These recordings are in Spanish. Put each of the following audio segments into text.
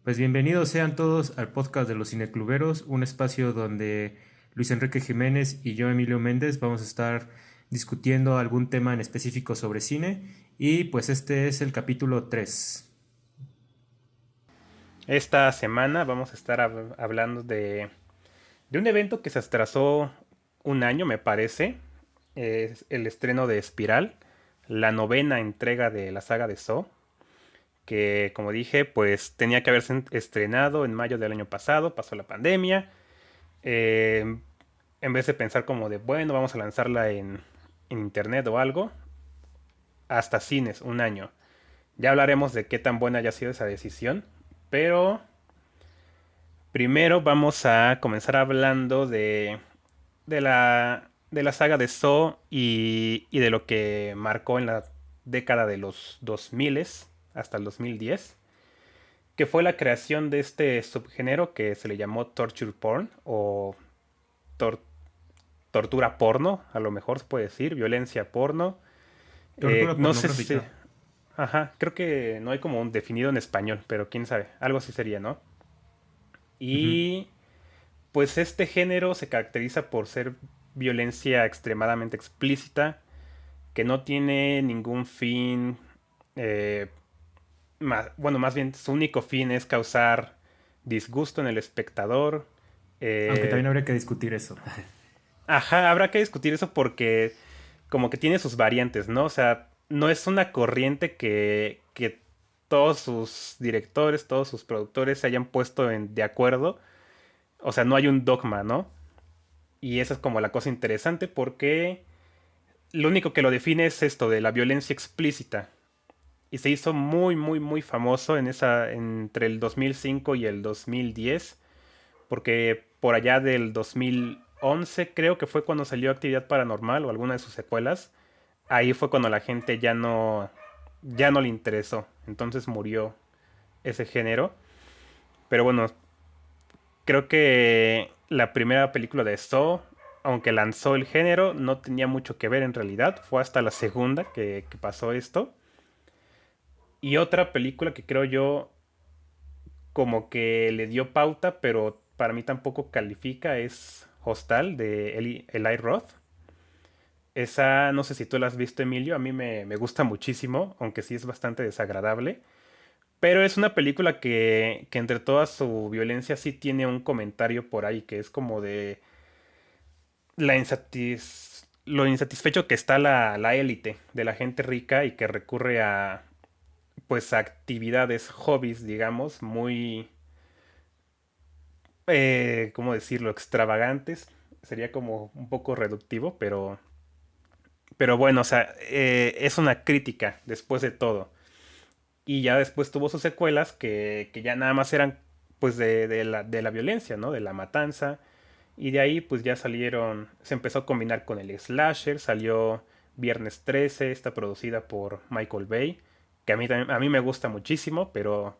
Pues bienvenidos sean todos al podcast de los Cinecluberos, un espacio donde Luis Enrique Jiménez y yo, Emilio Méndez, vamos a estar discutiendo algún tema en específico sobre cine y pues este es el capítulo 3. Esta semana vamos a estar hablando de un evento que se atrasó un año, me parece. Es el estreno de Espiral, la novena entrega de la saga de Saw, que como dije, pues tenía que haberse estrenado en mayo del año pasado, pasó la pandemia. eh, en vez de pensar como de, bueno, vamos a lanzarla en internet o algo, hasta cines, un año. Ya hablaremos de qué tan buena haya sido esa decisión, pero primero vamos a comenzar hablando de la saga de Saw y de lo que marcó en la década de los 2000 hasta el 2010, que fue la creación de este subgénero que se le llamó torture porn o tor- tortura porno, a lo mejor se puede decir, violencia porno. Tortura No sé si... pornográfica. Ajá, creo que no hay como un definido en español, pero quién sabe, algo así sería, ¿no? Ujú. Y pues este género se caracteriza por ser violencia extremadamente explícita, que no tiene ningún fin, eh, bueno, más bien su único fin es causar disgusto en el espectador. Aunque también Eh, habría que discutir eso. ajá, habrá que discutir eso porque como que tiene sus variantes, ¿no? O sea, no es una corriente que todos sus directores, todos sus productores se hayan puesto de acuerdo. O sea, no hay un dogma, ¿no? Y esa es como la cosa interesante porque lo único que lo define es esto de la violencia explícita. Y se hizo muy, muy, muy famoso entre el 2005 y el 2010, porque por allá del 2011 creo que fue cuando salió Actividad Paranormal o alguna de sus secuelas. Ahí fue cuando la gente ya no le interesó. Entonces murió ese género. Pero bueno, creo que la primera película de Saw, aunque lanzó el género, no tenía mucho que ver en realidad. Fue hasta la segunda que pasó esto. Y otra película que creo yo como que le dio pauta, pero para mí tampoco califica, es Hostal de Eli Roth. Esa, no sé si tú la has visto, Emilio, a mí me gusta muchísimo, aunque sí es bastante desagradable. Pero es una película que entre toda su violencia sí tiene un comentario por ahí, que es como de lo insatisfecho que está la élite de la gente rica y que recurre a pues a actividades, hobbies, digamos, muy, ¿cómo decirlo?, extravagantes. Sería como un poco reductivo, pero bueno, o sea, es una crítica después de todo. Y ya después tuvo sus secuelas que ya nada más eran pues de la violencia, ¿no? De la matanza. Y de ahí pues ya salieron, se empezó a combinar con el slasher, salió Viernes 13, está producida por Michael Bay, que a mí me gusta muchísimo, pero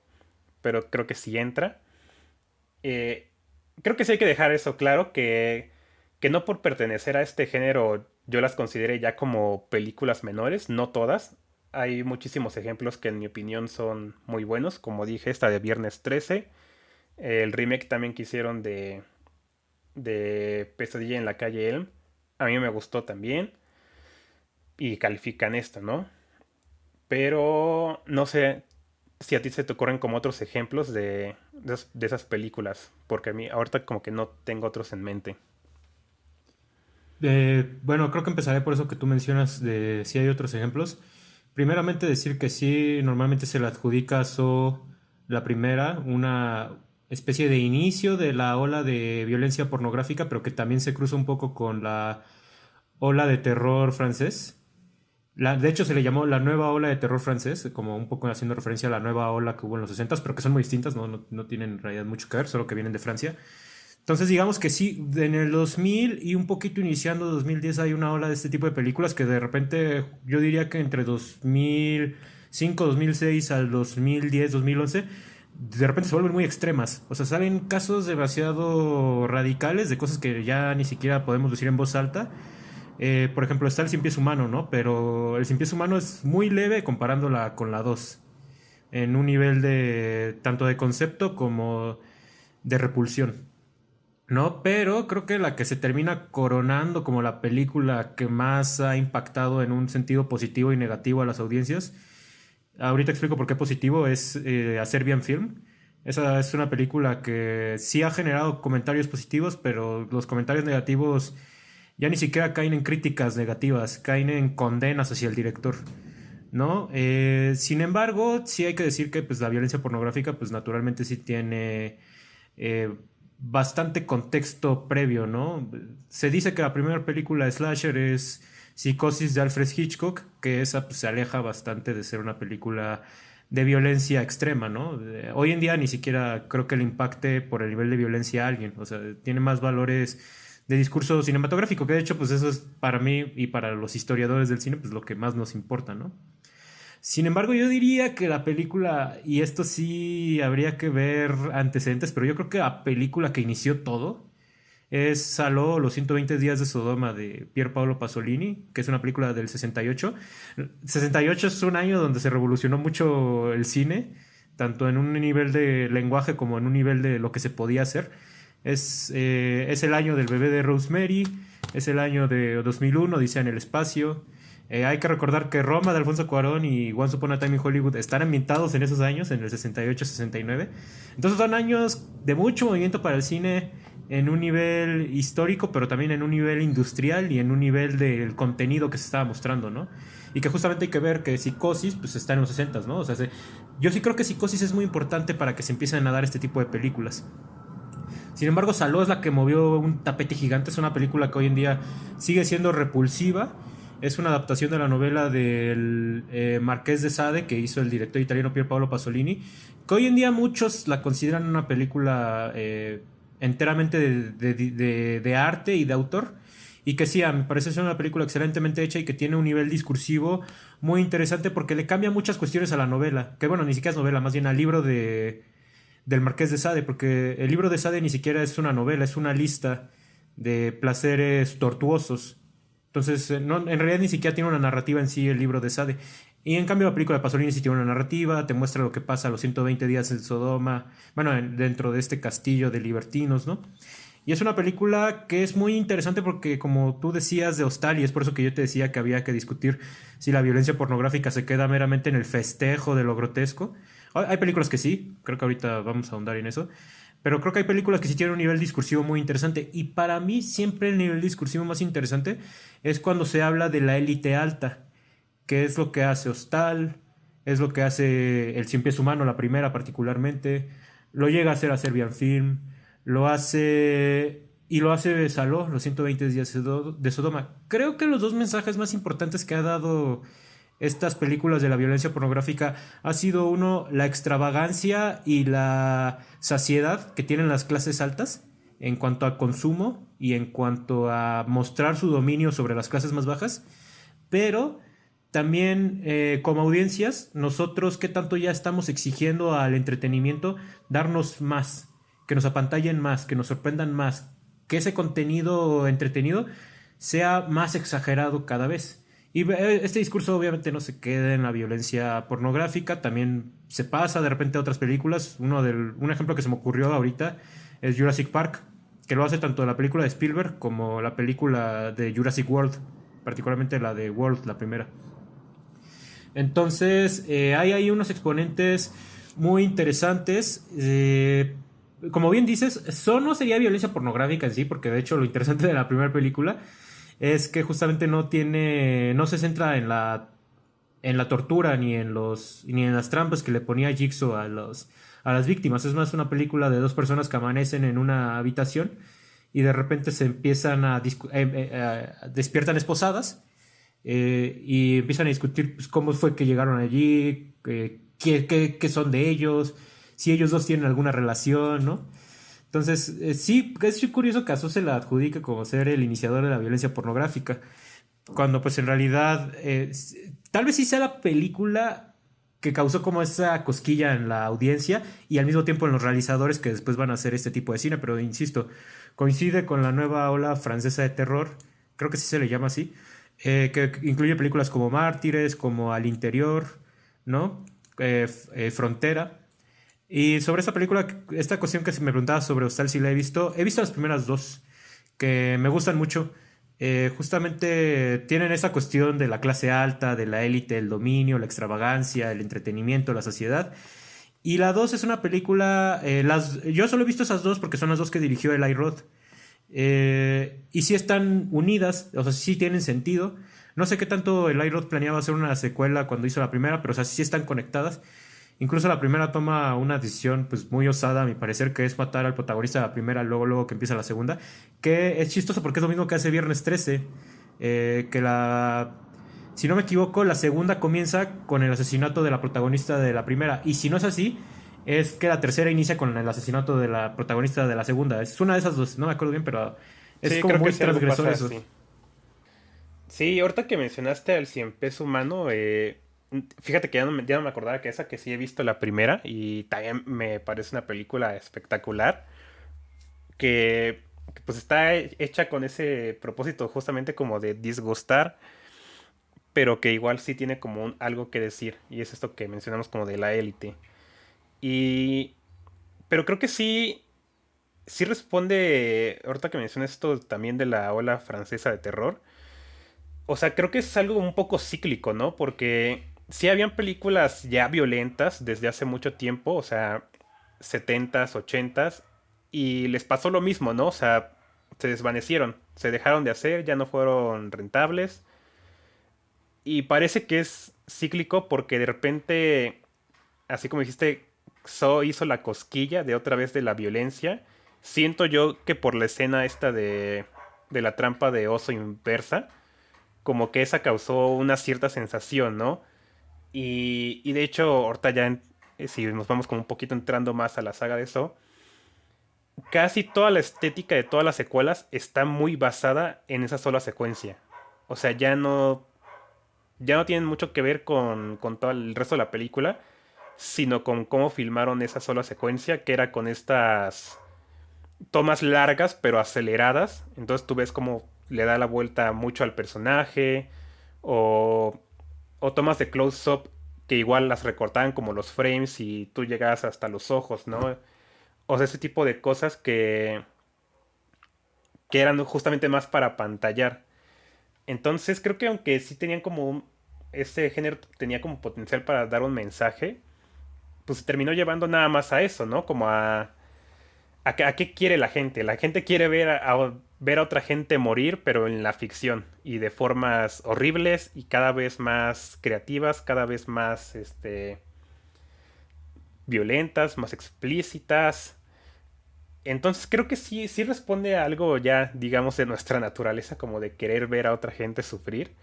creo que sí entra. Eh, Creo que sí hay que dejar eso claro, que no por pertenecer a este género yo las considere ya como películas menores, no todas. Hay muchísimos ejemplos que en mi opinión son muy buenos, como dije, esta de Viernes 13, el remake también que hicieron de Pesadilla en la calle Elm, a mí me gustó también y califican esto, ¿no? Pero no sé si a ti se te ocurren como otros ejemplos de esas películas, porque a mí ahorita como que no tengo otros en mente. Bueno, creo que empezaré por eso que tú mencionas de si hay otros ejemplos. Primeramente decir que sí, normalmente se le adjudica a So la primera, una especie de inicio de la ola de violencia pornográfica, pero que también se cruza un poco con la ola de terror francés. De hecho, se le llamó la nueva ola de terror francés, como un poco haciendo referencia a la nueva ola que hubo en los 60, pero que son muy distintas, no tienen en realidad mucho que ver, solo que vienen de Francia. Entonces, digamos que sí, en el 2000 y un poquito iniciando 2010 hay una ola de este tipo de películas que de repente, yo diría que entre 2005, 2006 al 2010, 2011, de repente se vuelven muy extremas. O sea, salen casos demasiado radicales de cosas que ya ni siquiera podemos decir en voz alta. Por ejemplo, está el cien pies humano, ¿no? Pero el cien pies humano es muy leve comparándola con la dos. en un nivel de tanto de concepto como de repulsión, ¿no? Pero creo que la que se termina coronando como la película que más ha impactado en un sentido positivo y negativo a las audiencias, ahorita explico por qué positivo, es A Serbian Film. Esa es una película que sí ha generado comentarios positivos, pero los comentarios negativos ya ni siquiera caen en críticas negativas, caen en condenas hacia el director, ¿no? Sin embargo, sí hay que decir que pues, la violencia pornográfica, pues naturalmente sí tiene eh, bastante contexto previo, ¿no? Se dice que la primera película de Slasher es Psicosis de Alfred Hitchcock, que esa pues, se aleja bastante de ser una película de violencia extrema, ¿no? Hoy en día ni siquiera creo que le impacte por el nivel de violencia a alguien, o sea, tiene más valores de discurso cinematográfico, que de hecho pues eso es para mí y para los historiadores del cine pues lo que más nos importa, ¿no? Sin embargo, yo diría que la película, y esto sí habría que ver antecedentes, pero yo creo que la película que inició todo es Saló, los 120 días de Sodoma de Pier Paolo Pasolini, que es una película del 68. 68 es un año donde se revolucionó mucho el cine, tanto en un nivel de lenguaje como en un nivel de lo que se podía hacer. Es el año del bebé de Rosemary, es el año de 2001, dice en el espacio. Hay que recordar que Roma de Alfonso Cuarón y Once Upon a Time in Hollywood están ambientados en esos años, en el 68-69. Entonces son años de mucho movimiento para el cine en un nivel histórico, pero también en un nivel industrial y en un nivel del contenido que se estaba mostrando, ¿no? Y que justamente hay que ver que Psicosis pues está en los 60, ¿no? O sea, yo sí creo que Psicosis es muy importante para que se empiecen a dar este tipo de películas. Sin embargo, Saló es la que movió un tapete gigante. Es una película que hoy en día sigue siendo repulsiva. Es una adaptación de la novela del Marqués de Sade que hizo el director italiano Pier Paolo Pasolini, que hoy en día muchos la consideran una película enteramente de arte y de autor. Y que sí, a mi parecer es una película excelentemente hecha y que tiene un nivel discursivo muy interesante porque le cambia muchas cuestiones a la novela. Que bueno, ni siquiera es novela, más bien al libro del Marqués de Sade, porque el libro de Sade ni siquiera es una novela, es una lista de placeres tortuosos. Entonces, no, en realidad ni siquiera tiene una narrativa en sí el libro de Sade. Y en cambio la película de Pasolini sí tiene una narrativa, te muestra lo que pasa a los 120 días en Sodoma, bueno, dentro de este castillo de libertinos, ¿no? Y es una película que es muy interesante porque, como tú decías de Hostal, y es por eso que yo te decía que había que discutir si la violencia pornográfica se queda meramente en el festejo de lo grotesco. Hay películas que sí, creo que ahorita vamos a ahondar en eso, pero creo que hay películas que sí tienen un nivel discursivo muy interesante. Y para mí siempre el nivel discursivo más interesante es cuando se habla de la élite alta, que es lo que hace Hostal, es lo que hace El Cien Pies Humano, la primera particularmente, lo llega a hacer a Serbian Film, lo hace y lo hace Saló, los 120 días de Sodoma. Creo que los dos mensajes más importantes que ha dado estas películas de la violencia pornográfica ha sido uno, la extravagancia y la saciedad que tienen las clases altas en cuanto a consumo y en cuanto a mostrar su dominio sobre las clases más bajas, pero también como audiencias, nosotros qué tanto ya estamos exigiendo al entretenimiento darnos más, que nos apantallen más, que nos sorprendan más, que ese contenido entretenido sea más exagerado cada vez. Y este discurso obviamente no se queda en la violencia pornográfica, también se pasa de repente a otras películas. Un ejemplo que se me ocurrió ahorita es Jurassic Park, que lo hace tanto la película de Spielberg como la película de Jurassic World, particularmente la de World, la primera. Entonces, hay ahí unos exponentes muy interesantes. Como bien dices, eso no sería violencia pornográfica en sí, porque de hecho lo interesante de la primera película es que justamente no se centra en la tortura ni en las trampas que le ponía Jigsaw a las víctimas. Es más una película de dos personas que amanecen en una habitación y de repente se empiezan despiertan esposadas y empiezan a discutir pues, cómo fue que llegaron allí, qué son de ellos, si ellos dos tienen alguna relación, ¿no? Entonces, sí, es curioso que a Azu se la adjudique como ser el iniciador de la violencia pornográfica, cuando pues en realidad tal vez sí sea la película que causó como esa cosquilla en la audiencia y al mismo tiempo en los realizadores que después van a hacer este tipo de cine, pero insisto, coincide con la nueva ola francesa de terror, creo que sí se le llama así, que incluye películas como Mártires, como Al Interior, ¿no? Frontera. Y sobre esta película, esta cuestión que se me preguntaba sobre Hostal, si la he visto las primeras dos, que me gustan mucho. Justamente tienen esa cuestión de la clase alta, de la élite, el dominio, la extravagancia, el entretenimiento, la sociedad. Y la 2 es una película, yo solo he visto esas dos porque son las dos que dirigió Eli Roth. Y sí están unidas, o sea, sí tienen sentido. No sé qué tanto Eli Roth planeaba hacer una secuela cuando hizo la primera, pero o sea, sí están conectadas. Incluso la primera toma una decisión pues muy osada, a mi parecer, que es matar al protagonista de la primera, luego que empieza la segunda. Que es chistoso porque es lo mismo que hace Viernes 13. Que la... Si no me equivoco, la segunda comienza con el asesinato de la protagonista de la primera. Y si no es así, es que la tercera inicia con el asesinato de la protagonista de la segunda. Es una de esas dos, no me acuerdo bien, pero es Sí, como creo que muy sí, algo transgresor pasa eso. así. Sí, ahorita que mencionaste al cien peso humano, fíjate que ya no me acordaba que esa, que sí he visto la primera y también me parece una película espectacular que, pues está hecha con ese propósito justamente como de disgustar, pero que igual sí tiene como algo que decir y es esto que mencionamos como de la élite. Y pero creo que sí responde, ahorita que mencionas esto también de la ola francesa de terror. O sea, creo que es algo un poco cíclico, ¿no? Porque sí habían películas ya violentas desde hace mucho tiempo, o sea, setentas, ochentas, y les pasó lo mismo, ¿no? O sea, se desvanecieron, se dejaron de hacer, ya no fueron rentables, y parece que es cíclico porque de repente, así como dijiste, So hizo la cosquilla de otra vez de la violencia. Siento yo que por la escena esta de la trampa de oso inversa, como que esa causó una cierta sensación, ¿no? Y de hecho, ahorita ya, si nos vamos como un poquito entrando más a la saga de eso, casi toda la estética de todas las secuelas está muy basada en esa sola secuencia. O sea, ya no tienen mucho que ver con todo el resto de la película, sino con cómo filmaron esa sola secuencia, que era con estas tomas largas pero aceleradas. Entonces tú ves cómo le da la vuelta mucho al personaje, o, o tomas de close-up que igual las recortaban como los frames y tú llegabas hasta los ojos, ¿no? O sea, ese tipo de cosas que eran justamente más para pantallar. Entonces creo que aunque sí tenían como ese género tenía como potencial para dar un mensaje, pues se terminó llevando nada más a eso, ¿no? Como a qué quiere la gente. La gente quiere ver a otra gente morir, pero en la ficción y de formas horribles y cada vez más creativas, cada vez más violentas, más explícitas. Entonces creo que sí responde a algo ya, digamos, de nuestra naturaleza, como de querer ver a otra gente sufrir.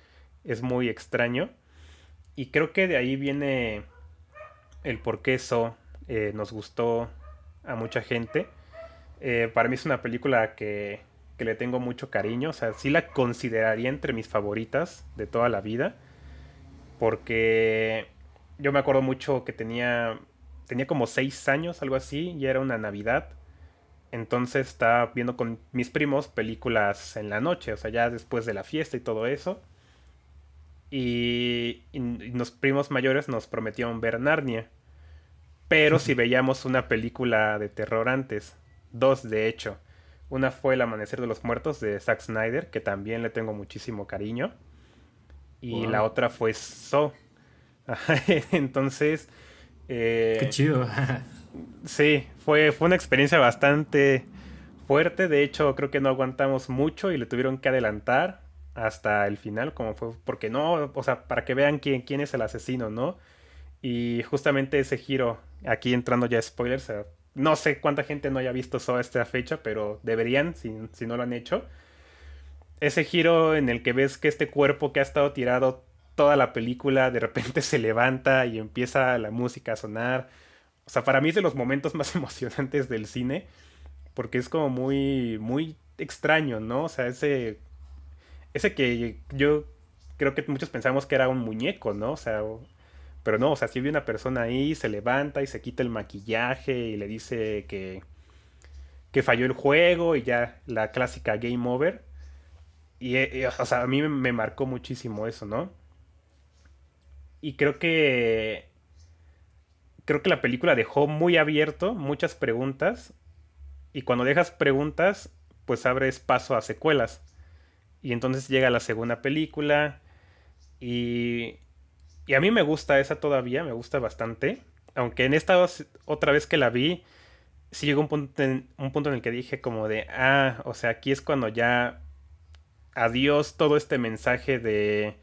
Es muy extraño. Y creo que de ahí viene el por qué eso nos gustó a mucha gente. Para mí es una película que le tengo mucho cariño. O sea, sí la consideraría entre mis favoritas de toda la vida. Porque yo me acuerdo mucho que tenía como 6 años, algo así, y era una Navidad. Entonces estaba viendo con mis primos películas en la noche, o sea, ya después de la fiesta y todo eso. Y los primos mayores nos prometieron ver Narnia. Pero si veíamos una película de terror antes, dos de hecho. Una fue El Amanecer de los Muertos de Zack Snyder, que también le tengo muchísimo cariño. Y la Wow, otra fue Saw. Entonces, qué eh, chido. sí, fue una experiencia bastante fuerte. De hecho, creo que no aguantamos mucho y le tuvieron que adelantar hasta el final, como fue, porque no, o sea, para que vean quién es el asesino, ¿no? Y justamente ese giro, aquí entrando ya spoilers, no sé cuánta gente no haya visto Saw a esta fecha, pero deberían, si no lo han hecho. Ese giro en el que ves que este cuerpo que ha estado tirado toda la película de repente se levanta y empieza la música a sonar. O sea, para mí es de los momentos más emocionantes del cine, porque es como muy, muy extraño, ¿no? O sea, ese que yo creo que muchos pensamos que era un muñeco, ¿no? O sea, pero no, o sea, si ve una persona ahí, se levanta y se quita el maquillaje y le dice que falló el juego y ya la clásica game over. O sea, a mí me marcó muchísimo eso, ¿no? Y creo que creo que la película dejó muy abierto muchas preguntas y cuando dejas preguntas, pues abres paso a secuelas. Y entonces llega la segunda película y, y a mí me gusta esa todavía, me gusta bastante. Aunque en esta otra vez que la vi, sí llegó un punto en el que dije como de, o sea, aquí es cuando ya adiós todo este mensaje de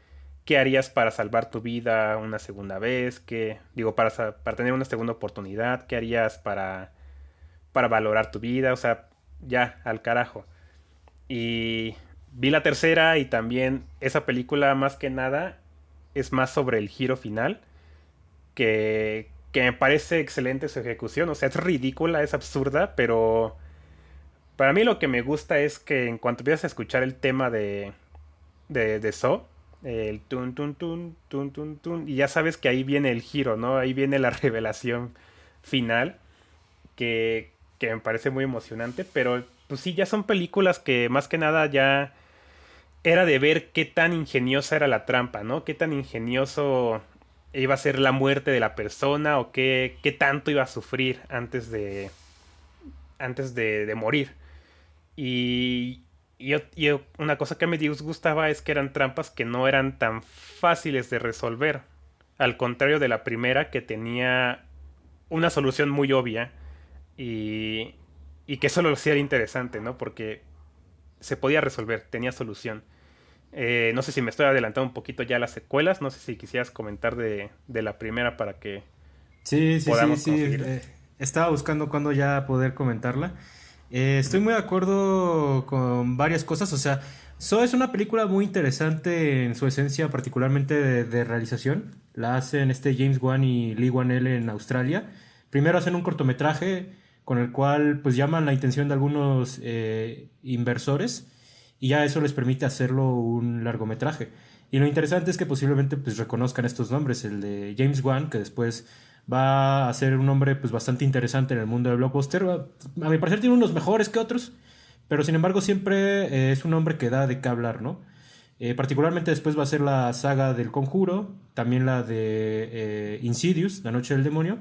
qué harías para salvar tu vida una segunda vez, para tener una segunda oportunidad, qué harías para valorar tu vida, o sea, ya, al carajo. Y vi la tercera y también esa película más que nada es más sobre el giro final, que me parece excelente su ejecución, o sea, es ridícula, es absurda, pero para mí lo que me gusta es que en cuanto empiezas a escuchar el tema de Saw, el tun tun tun tun tun tun, y ya sabes que ahí viene el giro, ¿no? Ahí viene la revelación final, que me parece muy emocionante, pero pues sí, ya son películas que más que nada ya era de ver qué tan ingeniosa era la trampa, ¿no? Qué tan ingenioso iba a ser la muerte de la persona o qué tanto iba a sufrir antes de morir. Y, una cosa que me disgustaba es que eran trampas que no eran tan fáciles de resolver. Al contrario de la primera, que tenía una solución muy obvia y, y que eso lo hacía interesante, ¿no? Porque se podía resolver, tenía solución. No sé si me estoy adelantando un poquito ya a las secuelas, no sé si quisieras comentar de la primera para que Sí, sí, sí, podamos sí. conseguirla. Estaba buscando cuándo ya poder comentarla. Estoy muy de acuerdo con varias cosas. O sea, So es una película muy interesante en su esencia, particularmente de realización. La hacen James Wan y Lee Wan-el en Australia. Primero hacen un cortometraje con el cual pues llaman la atención de algunos inversores y ya eso les permite hacerlo un largometraje. Y lo interesante es que posiblemente pues reconozcan estos nombres, el de James Wan, que después va a ser un hombre pues bastante interesante en el mundo del blockbuster. A mi parecer tiene unos mejores que otros, pero sin embargo siempre es un hombre que da de qué hablar, ¿no? Particularmente después va a ser la saga del Conjuro, también la de Insidious, La Noche del Demonio.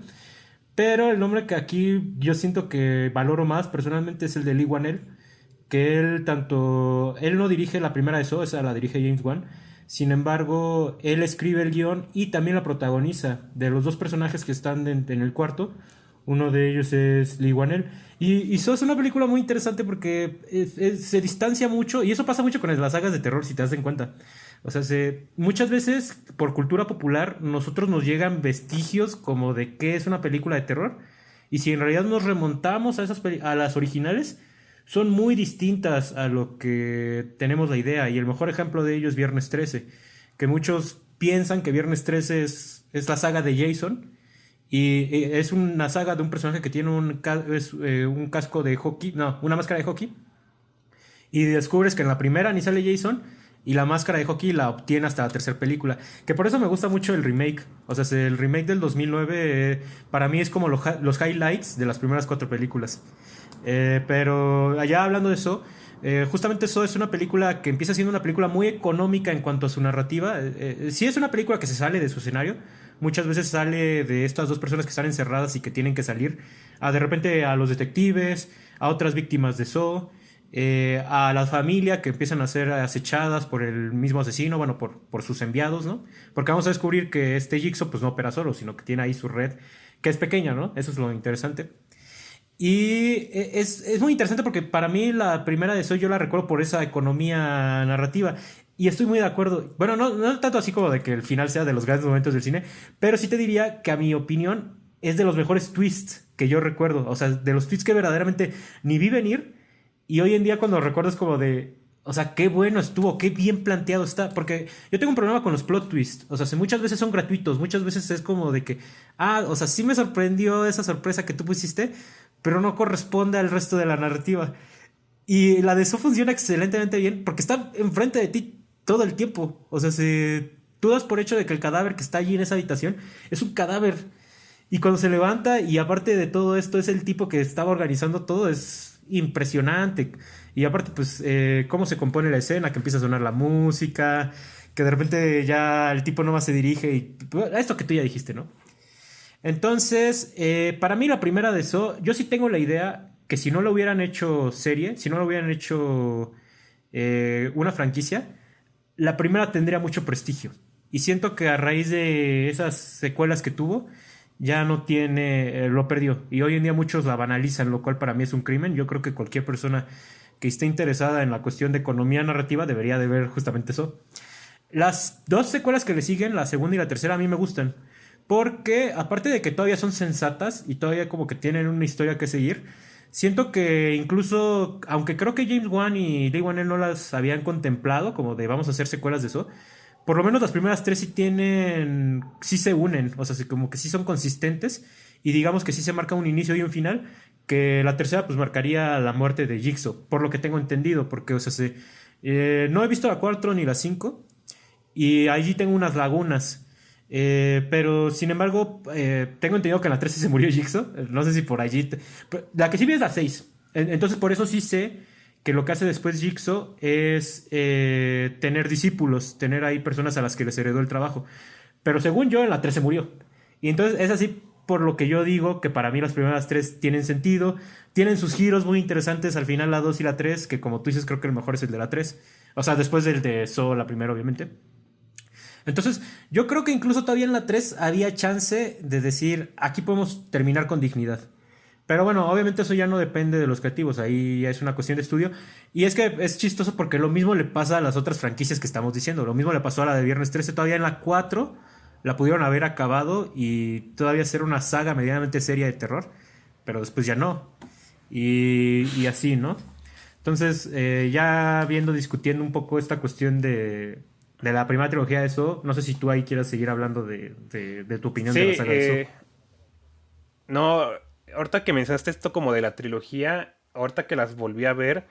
Pero el nombre que aquí yo siento que valoro más personalmente es el de Lee Wanell, que él no dirige la primera de Saw, esa la dirige James Wan. Sin embargo, él escribe el guión y también la protagoniza. De los dos personajes que están en el cuarto, uno de ellos es Lee Wanell. Y Saw es una película muy interesante porque se distancia mucho, y eso pasa mucho con las sagas de terror, si te das en cuenta. O sea, muchas veces por cultura popular nosotros nos llegan vestigios como de qué es una película de terror. Y si en realidad nos remontamos a las originales, son muy distintas a lo que tenemos la idea. Y el mejor ejemplo de ello es Viernes 13, que muchos piensan que Viernes 13 es la saga de Jason. Y es una saga de un personaje que tiene un casco de hockey, no, una máscara de hockey. Y descubres que en la primera ni sale Jason y la máscara de hockey la obtiene hasta la tercera película. Que por eso me gusta mucho el remake. O sea, el remake del 2009 para mí es como los highlights de las primeras cuatro películas. Pero allá hablando de eso, justamente eso es una película que empieza siendo una película muy económica en cuanto a su narrativa. Sí es una película que se sale de su escenario. Muchas veces sale de estas dos personas que están encerradas y que tienen que salir. De repente a los detectives, a otras víctimas de Saw, a la familia que empiezan a ser acechadas por el mismo asesino, bueno, por sus enviados, ¿no? Porque vamos a descubrir que este Jigsaw pues no opera solo, sino que tiene ahí su red, que es pequeña, ¿no? Eso es lo interesante. Y es muy interesante porque para mí la primera de Saw yo la recuerdo por esa economía narrativa. Y estoy muy de acuerdo. Bueno, no tanto así como de que el final sea de los grandes momentos del cine, pero sí te diría que a mi opinión es de los mejores twists que yo recuerdo. O sea, de los twists que verdaderamente ni vi venir. Y hoy en día cuando recuerdo es como de... O sea, qué bueno estuvo, qué bien planteado está. Porque yo tengo un problema con los plot twists. O sea, muchas veces son gratuitos, muchas veces es como de que... o sea, sí me sorprendió esa sorpresa que tú pusiste, pero no corresponde al resto de la narrativa. Y la de eso funciona excelentemente bien porque está enfrente de ti todo el tiempo. O sea, tú das por hecho de que el cadáver que está allí en esa habitación es un cadáver. Y cuando se levanta y aparte de todo esto es el tipo que estaba organizando todo, es impresionante. Y aparte, pues, cómo se compone la escena, que empieza a sonar la música, que de repente ya el tipo nomás se dirige y... Esto que tú ya dijiste, ¿no? Entonces, para mí la primera de eso, yo sí tengo la idea que si no lo hubieran hecho serie, si no lo hubieran hecho una franquicia, la primera tendría mucho prestigio. Y siento que a raíz de esas secuelas que tuvo, ya no tiene, lo perdió. Y hoy en día muchos la banalizan, lo cual para mí es un crimen. Yo creo que cualquier persona que esté interesada en la cuestión de economía narrativa debería de ver justamente eso. Las dos secuelas que le siguen, la segunda y la tercera, a mí me gustan. Porque aparte de que todavía son sensatas y todavía como que tienen una historia que seguir, siento que incluso, aunque creo que James Wan y Lee Wan no las habían contemplado, como de vamos a hacer secuelas de eso, por lo menos las primeras tres sí tienen, sí se unen, o sea, como que sí son consistentes y digamos que sí se marca un inicio y un final, que la tercera pues marcaría la muerte de Jigsaw, por lo que tengo entendido, porque, o sea, no he visto la 4 ni la 5 y allí tengo unas lagunas. Pero sin embargo, tengo entendido que en la 13 se murió Jigsaw. No sé si por allí. La que sí vi es la 6. Entonces, por eso sí sé que lo que hace después Jigsaw es tener discípulos, tener ahí personas a las que les heredó el trabajo. Pero según yo, en la 3 se murió. Y entonces es así por lo que yo digo que para mí las primeras tres tienen sentido. Tienen sus giros muy interesantes al final, la 2 y la 3 que como tú dices, creo que el mejor es el de la 3. O sea, después del de Saw, la primera, obviamente. Entonces, yo creo que incluso todavía en la 3 había chance de decir, aquí podemos terminar con dignidad. Pero bueno, obviamente eso ya no depende de los creativos, ahí ya es una cuestión de estudio. Y es que es chistoso porque lo mismo le pasa a las otras franquicias que estamos diciendo. Lo mismo le pasó a la de Viernes 13, todavía en la 4 la pudieron haber acabado y todavía ser una saga medianamente seria de terror, pero después ya no. Y así, ¿no? Entonces, ya viendo, discutiendo un poco esta cuestión de la primera trilogía de eso, no sé si tú ahí quieras seguir hablando de tu opinión de la Sí, saga de eso. no, ahorita que mencionaste esto como de la trilogía, ahorita que las volví a ver,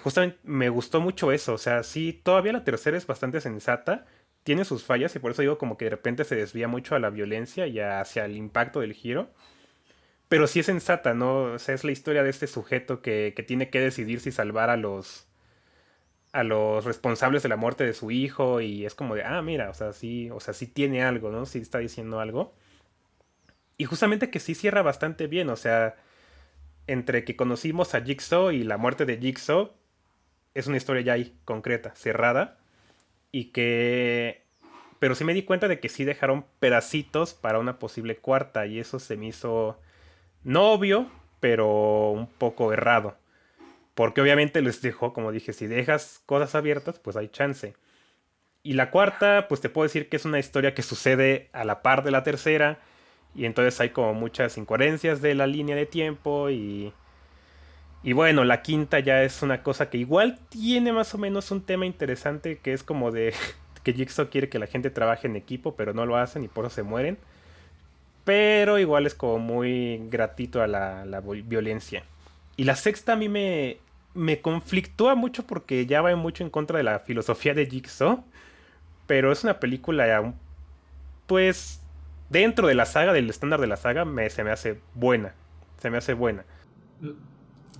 justamente me gustó mucho eso, o sea, sí, todavía la tercera es bastante sensata, tiene sus fallas y por eso digo como que de repente se desvía mucho a la violencia y hacia el impacto del giro, pero sí es sensata, ¿no? O sea, es la historia de este sujeto que tiene que decidir si salvar a los responsables de la muerte de su hijo y es como de, ah, mira, o sea, sí tiene algo, ¿no? Sí está diciendo algo. Y justamente que sí cierra bastante bien, o sea, entre que conocimos a Jigsaw y la muerte de Jigsaw, es una historia ya ahí, concreta, cerrada, y que... Pero sí me di cuenta de que sí dejaron pedacitos para una posible cuarta, y eso se me hizo no obvio, pero un poco errado. Porque obviamente les dejó, como dije, si dejas cosas abiertas, pues hay chance. Y la cuarta, pues te puedo decir que es una historia que sucede a la par de la tercera. Y entonces hay como muchas incoherencias de la línea de tiempo. Y bueno, la quinta ya es una cosa que igual tiene más o menos un tema interesante. Que es como de que Jigsaw quiere que la gente trabaje en equipo, pero no lo hacen y por eso se mueren. Pero igual es como muy gratito a la violencia. Y la sexta a mí me conflictúa mucho porque ya va mucho en contra de la filosofía de Jigsaw. Pero es una película, pues, dentro de la saga, del estándar de la saga, se me hace buena. Se me hace buena.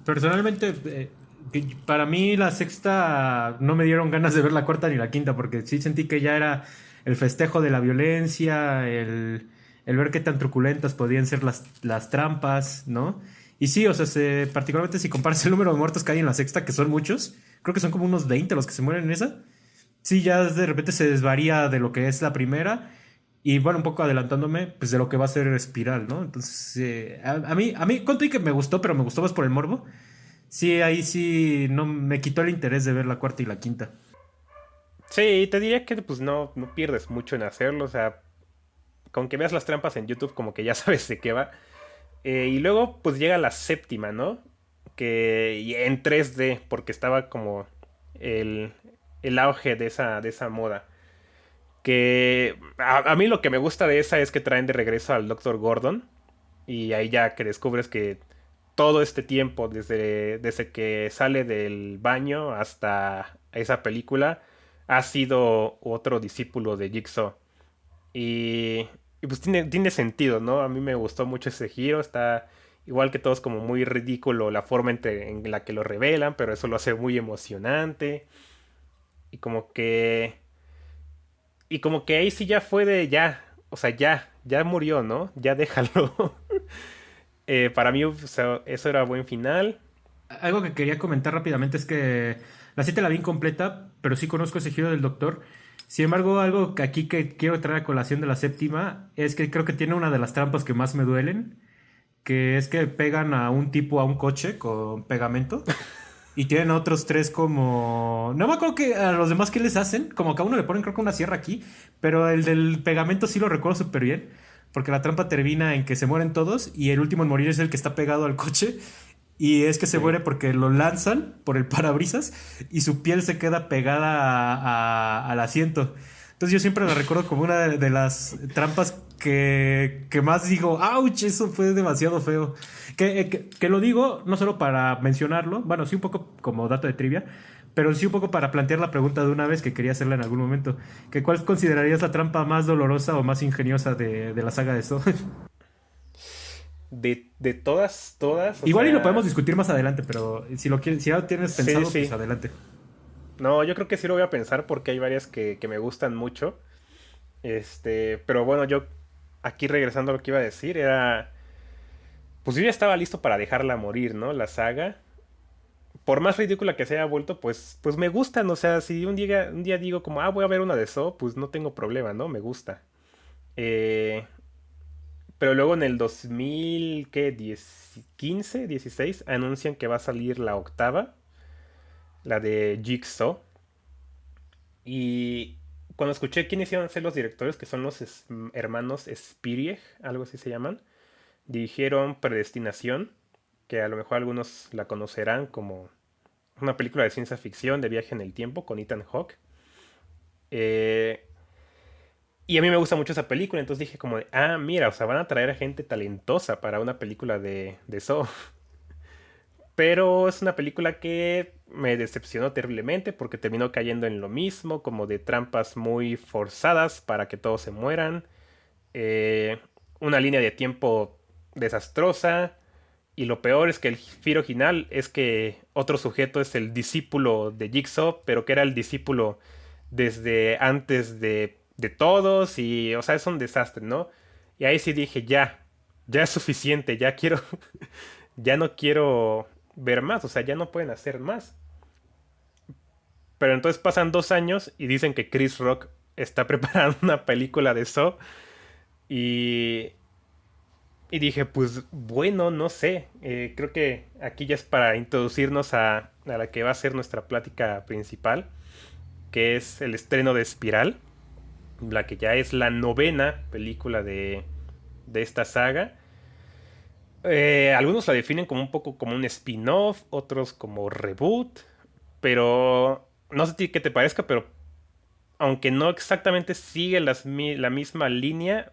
Personalmente, que para mí la sexta no me dieron ganas de ver la cuarta ni la quinta, porque sí sentí que ya era el festejo de la violencia, el ver qué tan truculentas podían ser las trampas, ¿no? Y sí, o sea, particularmente si comparas el número de muertos que hay en la sexta, que son muchos, creo que son como unos 20 los que se mueren en esa. Sí, ya de repente se desvaría de lo que es la primera. Y bueno, un poco adelantándome, pues de lo que va a ser Espiral, ¿no? Entonces, a mí, conté que me gustó, pero me gustó más por el morbo. Sí, ahí sí no me quitó el interés de ver la cuarta y la quinta. Sí, te diría que pues no pierdes mucho en hacerlo. O sea, con que veas las trampas en YouTube, como que ya sabes de qué va. Y luego, pues llega la séptima, ¿no? Y en 3D, porque estaba como el, el auge de esa moda. Que a mí lo que me gusta de esa es que traen de regreso al Doctor Gordon. Y ahí ya que descubres que todo este tiempo, desde que sale del baño hasta esa película, ha sido otro discípulo de Jigsaw. Y pues tiene sentido, ¿no? A mí me gustó mucho ese giro. Está igual que todos como muy ridículo la forma en la que lo revelan, pero eso lo hace muy emocionante. Y como que... Y como que ahí sí ya fue de ya. O sea, ya murió, ¿no? Ya déjalo. Para mí, o sea, eso era buen final. Algo que quería comentar rápidamente es que la 7 la vi incompleta, pero sí conozco ese giro del Doctor. Sin embargo, algo que aquí que quiero traer a colación de la séptima es que creo que tiene una de las trampas que más me duelen, que es que pegan a un tipo a un coche con pegamento y tienen a otros tres como... No me acuerdo que a los demás qué les hacen, como que a uno le ponen creo que una sierra aquí, pero el del pegamento sí lo recuerdo súper bien, porque la trampa termina en que se mueren todos y el último en morir es el que está pegado al coche y es que se Sí. muere porque lo lanzan por el parabrisas y su piel se queda pegada al asiento. Entonces yo siempre la recuerdo como una de las trampas que más digo, ¡ouch! Eso fue demasiado feo. Que lo digo no solo para mencionarlo, bueno, sí un poco como dato de trivia, pero sí un poco para plantear la pregunta de una vez que quería hacerla en algún momento. Que ¿cuál considerarías la trampa más dolorosa o más ingeniosa de la saga de Saw? De todas, todas, o Igual y lo podemos sea, discutir más adelante, pero si lo quieres, si ya lo tienes sí, pensado, pues sí. adelante. No, yo creo que sí lo voy a pensar porque hay varias que me gustan mucho. Pero bueno, yo aquí regresando a lo que iba a decir, era, pues yo ya estaba listo para dejarla morir, ¿no? La saga. Por más ridícula que se haya vuelto, pues me gustan, o sea, si un día digo como, voy a ver una de Saw, pues no tengo problema, ¿no? Me gusta. Eh, pero luego en el 2000, ¿qué? 15, 16, anuncian que va a salir la octava, la de Jigsaw. Y cuando escuché quiénes iban a ser los directores, que son los hermanos Spirieg, algo así se llaman, dirigieron Predestinación, que a lo mejor algunos la conocerán como una película de ciencia ficción de viaje en el tiempo con Ethan Hawke. Eh, y a mí me gusta mucho esa película, entonces dije como de, mira, o sea, van a traer a gente talentosa para una película de Saw. Pero es una película que me decepcionó terriblemente porque terminó cayendo en lo mismo, como de trampas muy forzadas para que todos se mueran. eh, una línea de tiempo desastrosa. Y lo peor es que el giro final es que otro sujeto es el discípulo de Jigsaw, pero que era el discípulo desde antes de todos. Y, o sea, es un desastre, ¿no? Y ahí sí dije, ya es suficiente, ya quiero, ya no quiero ver más, o sea, ya no pueden hacer más. Pero entonces pasan 2 años y dicen que Chris Rock está preparando una película de Saw. Y, y dije, pues bueno, no sé. Creo que aquí ya es para introducirnos a la que va a ser nuestra plática principal, que es el estreno de Espiral, la que ya es la novena película de esta saga. Algunos la definen como un poco como un spin-off, otros como reboot, pero no sé qué te parezca, pero aunque no exactamente sigue la misma línea,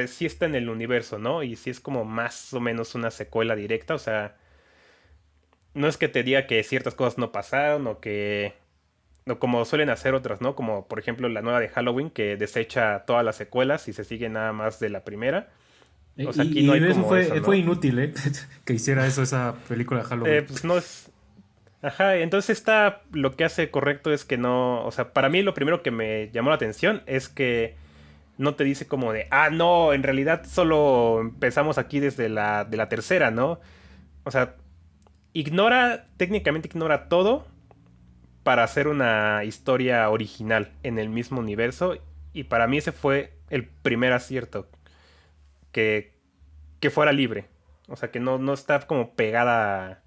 sí está en el universo, ¿no? Y sí es como más o menos una secuela directa, o sea, no es que te diga que ciertas cosas no pasaron o que... No, como suelen hacer otras, ¿no? Como por ejemplo la nueva de Halloween que desecha todas las secuelas y se sigue nada más de la primera. O sea, aquí no Y hay eso como eso, fue ¿no? inútil, ¿eh? Que hiciera eso esa película de Halloween. Pues no es... Ajá, entonces lo que hace correcto es que no, o sea, para mí lo primero que me llamó la atención es que no te dice como de, no, en realidad solo empezamos aquí desde de la tercera, ¿no? O sea, técnicamente ignora todo para hacer una historia original en el mismo universo y para mí ese fue el primer acierto, que, que fuera libre, o sea, que no está como pegada.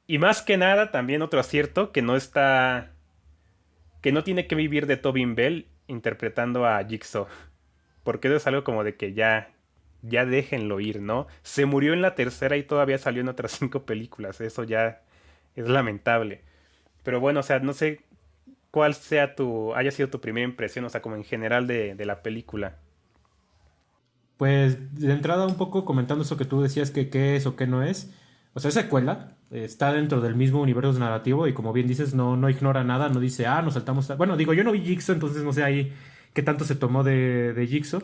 Y más que nada, también otro acierto, que no tiene que vivir de Tobin Bell interpretando a Jigsaw. Porque eso es algo como de que ya déjenlo ir, ¿no? Se murió en la tercera y todavía salió en otras 5 películas. Eso ya es lamentable. Pero bueno, o sea, no sé cuál haya sido tu primera impresión, o sea, como en general de la película. Pues de entrada un poco comentando eso que tú decías que qué es o qué no es. O sea, es secuela, está dentro del mismo universo narrativo y como bien dices, no ignora nada, no dice, nos saltamos... Bueno, digo, yo no vi Jigsaw, entonces no sé ahí qué tanto se tomó de Jigsaw.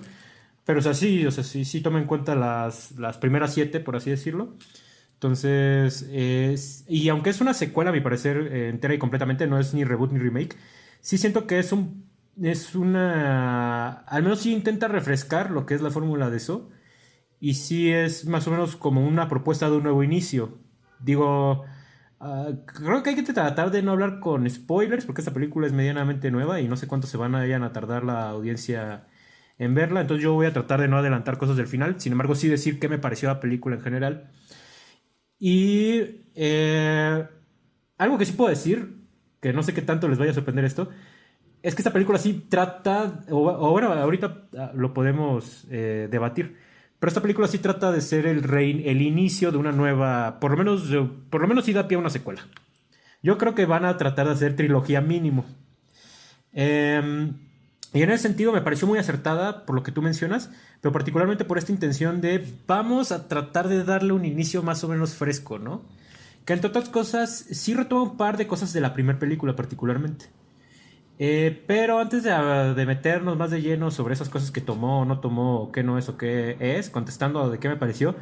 Pero o sea, sí toma en cuenta las primeras 7, por así decirlo. Entonces, y aunque es una secuela, a mi parecer, entera y completamente, no es ni reboot ni remake, sí siento que es es una... Al menos sí intenta refrescar lo que es la fórmula de eso. Y sí es más o menos como una propuesta de un nuevo inicio. Digo, creo que hay que tratar de no hablar con spoilers porque esta película es medianamente nueva y no sé cuánto se vayan a tardar la audiencia en verla. Entonces yo voy a tratar de no adelantar cosas del final. Sin embargo, sí decir qué me pareció la película en general. Y algo que sí puedo decir, que no sé qué tanto les vaya a sorprender esto, es que esta película sí trata, o bueno, ahorita lo podemos debatir, pero esta película sí trata de ser el inicio de una nueva, por lo menos sí da pie a una secuela. Yo creo que van a tratar de hacer trilogía mínimo. Eh, y en ese sentido me pareció muy acertada por lo que tú mencionas, pero particularmente por esta intención de vamos a tratar de darle un inicio más o menos fresco, ¿no? Que entre otras cosas sí retoma un par de cosas de la primera película particularmente. Pero antes de meternos más de lleno sobre esas cosas que tomó o no tomó, o qué no es o qué es, contestando de qué me pareció,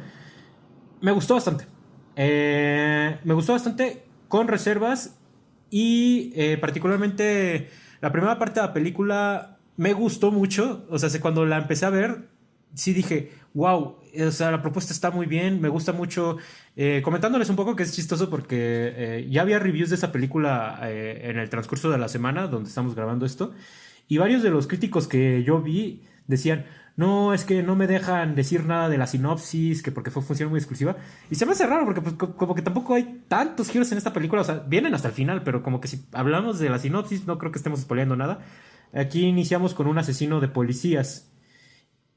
me gustó bastante. Me gustó bastante con reservas y particularmente la primera parte de la película me gustó mucho. O sea, cuando la empecé a ver, sí dije, wow, o sea, la propuesta está muy bien, me gusta mucho. Comentándoles un poco que es chistoso porque ya había reviews de esa película en el transcurso de la semana donde estamos grabando esto y varios de los críticos que yo vi decían, no, es que no me dejan decir nada de la sinopsis, que porque fue función muy exclusiva. Y se me hace raro porque pues, como que tampoco hay tantos giros en esta película, o sea, vienen hasta el final, pero como que si hablamos de la sinopsis no creo que estemos spoileando nada. Aquí iniciamos con un asesino de policías.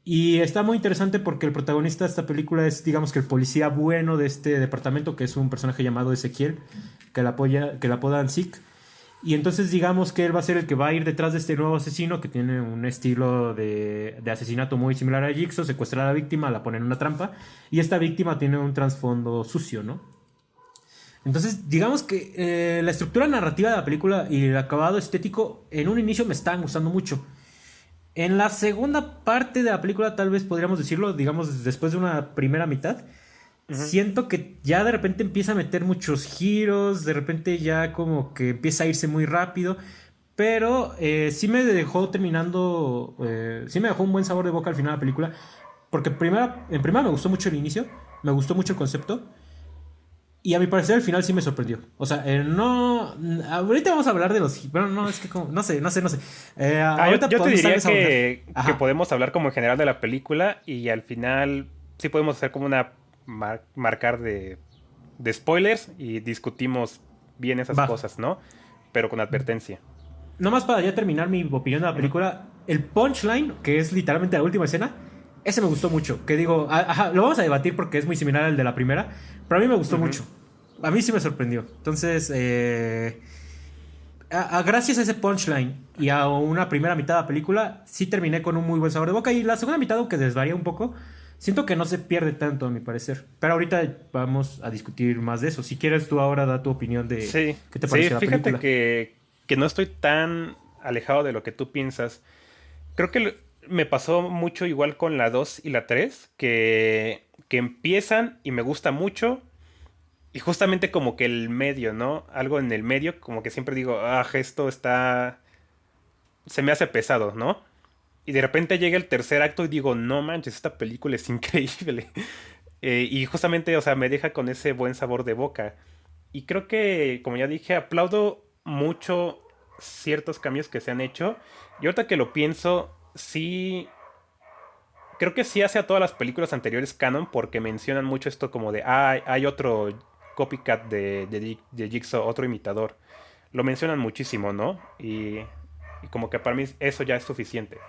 Y está muy interesante porque el protagonista de esta película es, digamos que el policía bueno de este departamento, que es un personaje llamado Ezequiel, que la apodan Zeke. Y entonces digamos que él va a ser el que va a ir detrás de este nuevo asesino que tiene un estilo de asesinato muy similar a Jigsaw, secuestra a la víctima, la pone en una trampa y esta víctima tiene un trasfondo sucio, ¿no? Entonces digamos que la estructura narrativa de la película y el acabado estético en un inicio me estaban gustando mucho. En la segunda parte de la película tal vez podríamos decirlo, digamos después de una primera mitad, Ujú. siento que ya de repente empieza a meter muchos giros, de repente ya como que empieza a irse muy rápido, pero sí me dejó terminando, sí me dejó un buen sabor de boca al final de la película, porque en primera me gustó mucho el inicio, me gustó mucho el concepto, y a mi parecer al final sí me sorprendió. O sea, no, ahorita vamos a hablar de los, bueno, no, es que no sé. Ahorita Yo te podemos tal diría vez ahondar. que Ajá, podemos hablar como en general de la película y al final sí podemos hacer como una marcar de spoilers y discutimos bien esas va. cosas, ¿no? Pero con advertencia. Nomás para ya terminar mi opinión de la Ujú. película, el punchline, que es literalmente la última escena, ese me gustó mucho. Que digo, ajá, lo vamos a debatir porque es muy similar al de la primera, pero a mí me gustó Ujú. mucho. A mí sí me sorprendió. Entonces, gracias a ese punchline y a una primera mitad de la película, sí terminé con un muy buen sabor de boca. Y la segunda mitad, aunque desvaría un poco, siento que no se pierde tanto, a mi parecer. Pero ahorita vamos a discutir más de eso. Si quieres, tú ahora da tu opinión de Sí, qué te sí, pareció la fíjate película. que no estoy tan alejado de lo que tú piensas. Creo que me pasó mucho igual con la 2 y la 3 que empiezan y me gusta mucho. Y justamente como que el medio, ¿no? Algo en el medio, como que siempre digo, ah, esto está... se me hace pesado, ¿no? Y de repente llega el tercer acto y digo, no manches, esta película es increíble. Y justamente, o sea, me deja con ese buen sabor de boca. Y creo que, como ya dije, aplaudo mucho ciertos cambios que se han hecho. Y ahorita que lo pienso, sí, creo que sí hace a todas las películas anteriores canon porque mencionan mucho esto como de, ah, hay otro copycat de Jigsaw, otro imitador. Lo mencionan muchísimo, ¿no? Y como que para mí eso ya es suficiente.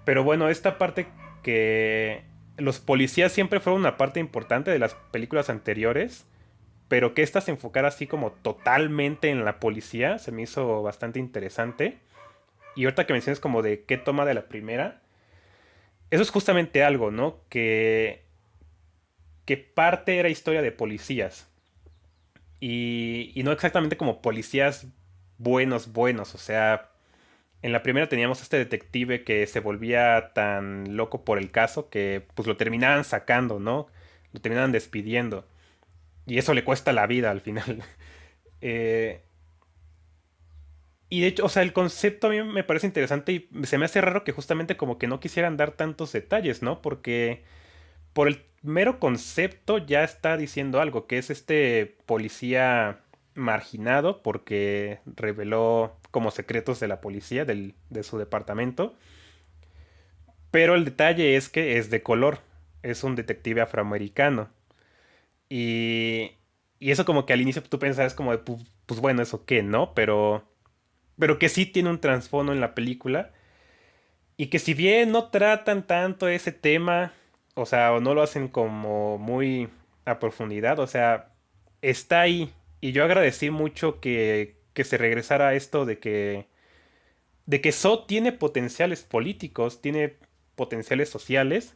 Pero bueno, esta parte que los policías siempre fueron una parte importante de las películas anteriores, pero que esta se enfocara así como totalmente en la policía, se me hizo bastante interesante. Y ahorita que mencionas como de qué toma de la primera, eso es justamente algo, ¿no? Que parte era historia de policías. Y no exactamente como policías buenos, buenos. O sea, en la primera teníamos a este detective que se volvía tan loco por el caso que pues lo terminaban sacando, ¿no? Lo terminaban despidiendo. Y eso le cuesta la vida al final. Eh, Y de hecho, o sea, el concepto a mí me parece interesante y se me hace raro que justamente como que no quisieran dar tantos detalles, ¿no? Porque por el mero concepto ya está diciendo algo, que es este policía marginado porque reveló como secretos de la policía de su departamento. Pero el detalle es que es de color, es un detective afroamericano. Y, y eso como que al inicio tú pensabas como de, pues bueno, eso qué, ¿no? Pero que sí tiene un trasfondo en la película. Y que si bien no tratan tanto ese tema, o sea, o no lo hacen como muy a profundidad, o sea, está ahí. Y yo agradecí mucho que se regresara a esto de que So tiene potenciales políticos, tiene potenciales sociales,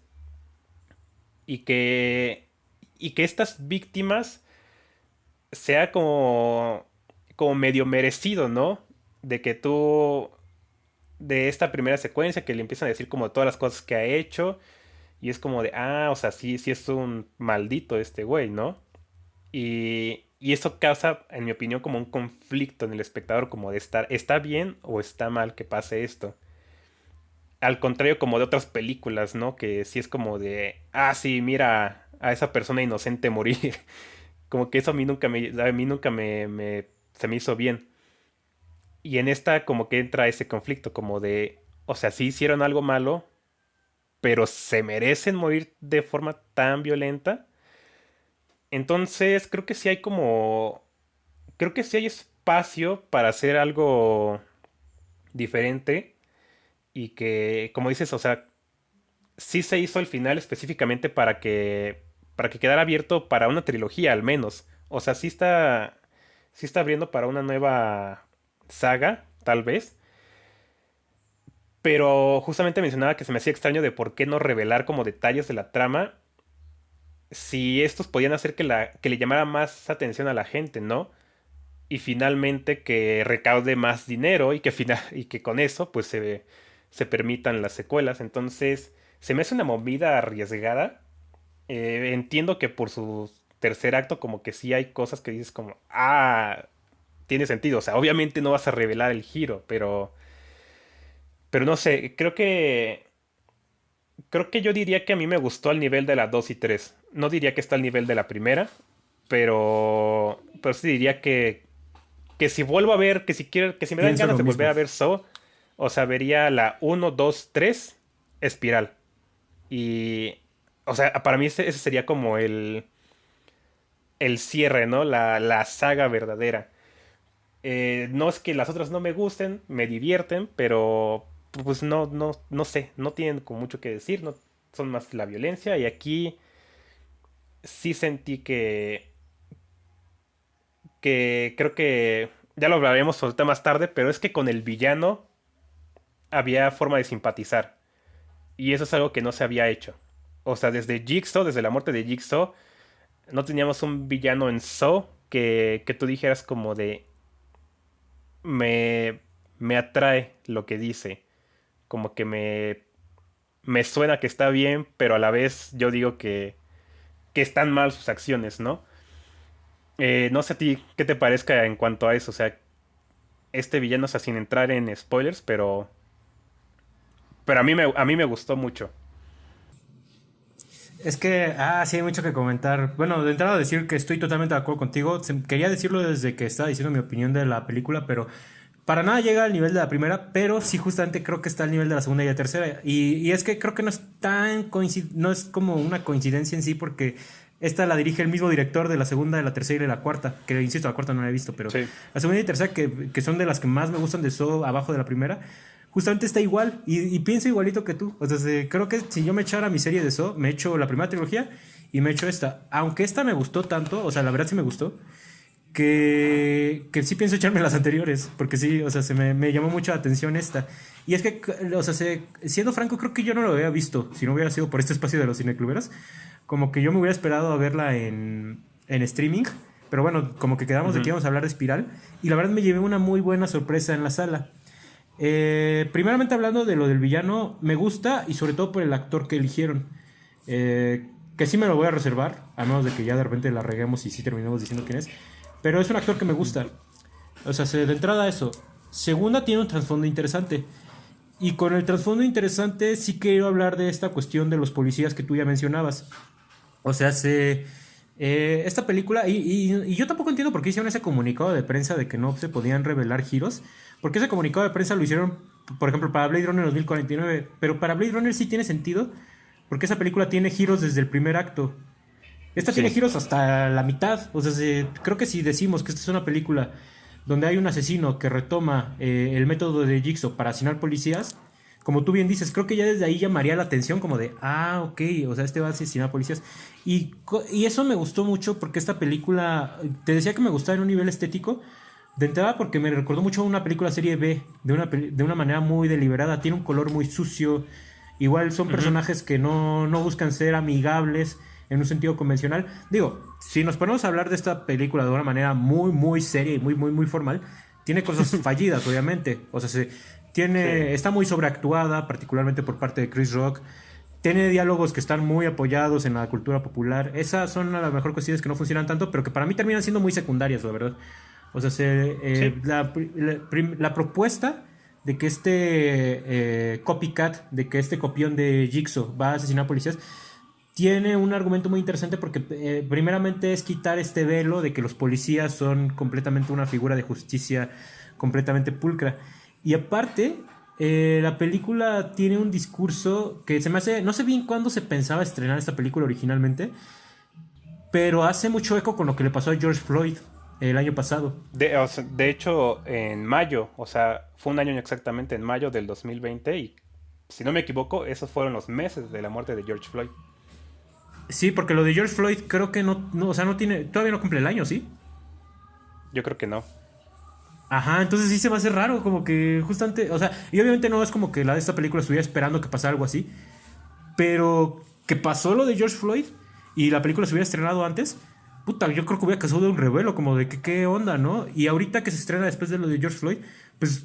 y que estas víctimas sea como medio merecido, ¿no? De que tú, de esta primera secuencia que le empiezan a decir como todas las cosas que ha hecho. Y es como de, o sea, sí, sí es un maldito este güey, ¿no? Y eso causa, en mi opinión, como un conflicto en el espectador, como de estar, ¿está bien o está mal que pase esto? Al contrario, como de otras películas, ¿no? Que sí es como de, sí, mira a esa persona inocente morir. Como que eso a mí nunca se me hizo bien. Y en esta como que entra ese conflicto, como de, o sea, sí hicieron algo malo, pero se merecen morir de forma tan violenta. Entonces, creo que sí hay espacio para hacer algo diferente y que, como dices, o sea, sí se hizo el final específicamente para que quedara abierto para una trilogía al menos. O sea, sí está abriendo para una nueva saga, tal vez. Pero justamente mencionaba que se me hacía extraño de por qué no revelar como detalles de la trama si estos podían hacer que le llamara más atención a la gente, ¿no? Y finalmente que recaude más dinero y que con eso pues se permitan las secuelas. Entonces, se me hace una movida arriesgada. Entiendo que por su tercer acto como que sí hay cosas que dices como, tiene sentido. O sea, obviamente no vas a revelar el giro, pero no sé, creo que yo diría que a mí me gustó al nivel de la 2 y 3. No diría que está al nivel de la primera, pero sí diría que si vuelvo a ver, que si me dan Pienso ganas lo de volver mismo. a ver Saw, o sea, vería la uno 2 3 Espiral. Y, o sea, para mí ese sería como el cierre, ¿no? La saga verdadera. No es que las otras no me gusten, me divierten, pero pues no sé, no tienen como mucho que decir, no son más la violencia. Y aquí sí sentí que creo que ya lo hablaremos ahorita más tarde, pero es que con el villano había forma de simpatizar. Y eso es algo que no se había hecho. O sea, desde Jigsaw, desde la muerte de Jigsaw, no teníamos un villano en Saw que tú dijeras como de me, me atrae lo que dice. Como que me suena que está bien, pero a la vez yo digo que están mal sus acciones, ¿no? No sé a ti qué te parezca en cuanto a eso. O sea, este villano, o sea, sin entrar en spoilers, pero a mí me gustó mucho. Es que, sí hay mucho que comentar. Bueno, de entrada decir que estoy totalmente de acuerdo contigo. Quería decirlo desde que estaba diciendo mi opinión de la película, pero para nada llega al nivel de la primera, pero sí justamente creo que está al nivel de la segunda y la tercera. Y es que creo que no es no es como una coincidencia en sí, porque esta la dirige el mismo director de la segunda, de la tercera y de la cuarta, que insisto, la cuarta no la he visto, pero Sí. la segunda y tercera, que son de las que más me gustan de Saw abajo de la primera, justamente está igual y pienso igualito que tú. O sea, creo que si yo me echara mi serie de Saw, me echo la primera trilogía y me echo esta. Aunque esta me gustó tanto, o sea, la verdad sí me gustó, que sí pienso echarme las anteriores, porque sí, o sea, me llamó mucho la atención esta. Y es que, o sea, siendo franco, creo que yo no lo había visto, si no hubiera sido por este espacio de los cinecluberos, como que yo me hubiera esperado a verla en streaming, pero bueno, como que quedamos de que Ujú. íbamos a hablar de Espiral, y la verdad me llevé una muy buena sorpresa en la sala. Primeramente hablando de lo del villano, me gusta y sobre todo por el actor que eligieron. Que sí me lo voy a reservar, a menos de que ya de repente la reguemos y sí terminemos diciendo quién es. Pero es un actor que me gusta. O sea, de entrada eso. Segunda, tiene un trasfondo interesante. Y con el trasfondo interesante sí quiero hablar de esta cuestión de los policías que tú ya mencionabas. O sea, esta película, y yo tampoco entiendo por qué hicieron ese comunicado de prensa de que no se podían revelar giros. Porque ese comunicado de prensa lo hicieron, por ejemplo, para Blade Runner 2049. Pero para Blade Runner sí tiene sentido, porque esa película tiene giros desde el primer acto. Esta tiene Sí, giros hasta la mitad. O sea, creo que si decimos que esta es una película donde hay un asesino que retoma el método de Jigsaw para asesinar policías, como tú bien dices, creo que ya desde ahí llamaría la atención como de, ah, ok, o sea, este va a asesinar policías. Y eso me gustó mucho porque esta película, te decía que me gustaba en un nivel estético, de entrada porque me recordó mucho a una película serie B, de una manera muy deliberada, tiene un color muy sucio, igual son ujú, personajes que no buscan ser amigables en un sentido convencional. Digo, si nos ponemos a hablar de esta película de una manera muy seria y muy formal, tiene cosas fallidas, obviamente. O sea, sí, está muy sobreactuada, particularmente por parte de Chris Rock. Tiene diálogos que están muy apoyados en la cultura popular. Esas son a lo mejor cuestiones que no funcionan tanto, pero que para mí terminan siendo muy secundarias, la verdad. O sea, sí. la propuesta de que copycat, de que este copión de Jigsaw va a asesinar policías, tiene un argumento muy interesante porque primeramente es quitar este velo de que los policías son completamente una figura de justicia completamente pulcra. Y aparte, la película tiene un discurso que se me hace, no sé bien cuándo se pensaba estrenar esta película originalmente, pero hace mucho eco con lo que le pasó a George Floyd el año pasado. O sea, de hecho, en mayo, o sea, fue un año exactamente en mayo del 2020 y si no me equivoco, esos fueron los meses de la muerte de George Floyd. Sí, porque lo de George Floyd creo que o sea, no tiene, todavía no cumple el año, ¿sí? Yo creo que no. Ajá, entonces sí se me hace raro, como que justamente, o sea, y obviamente no es como que la de esta película estuviera esperando que pasara algo así, pero que pasó lo de George Floyd y la película se hubiera estrenado antes, puta, yo creo que hubiera causado un revuelo, como de que qué onda, ¿no? Y ahorita que se estrena después de lo de George Floyd, pues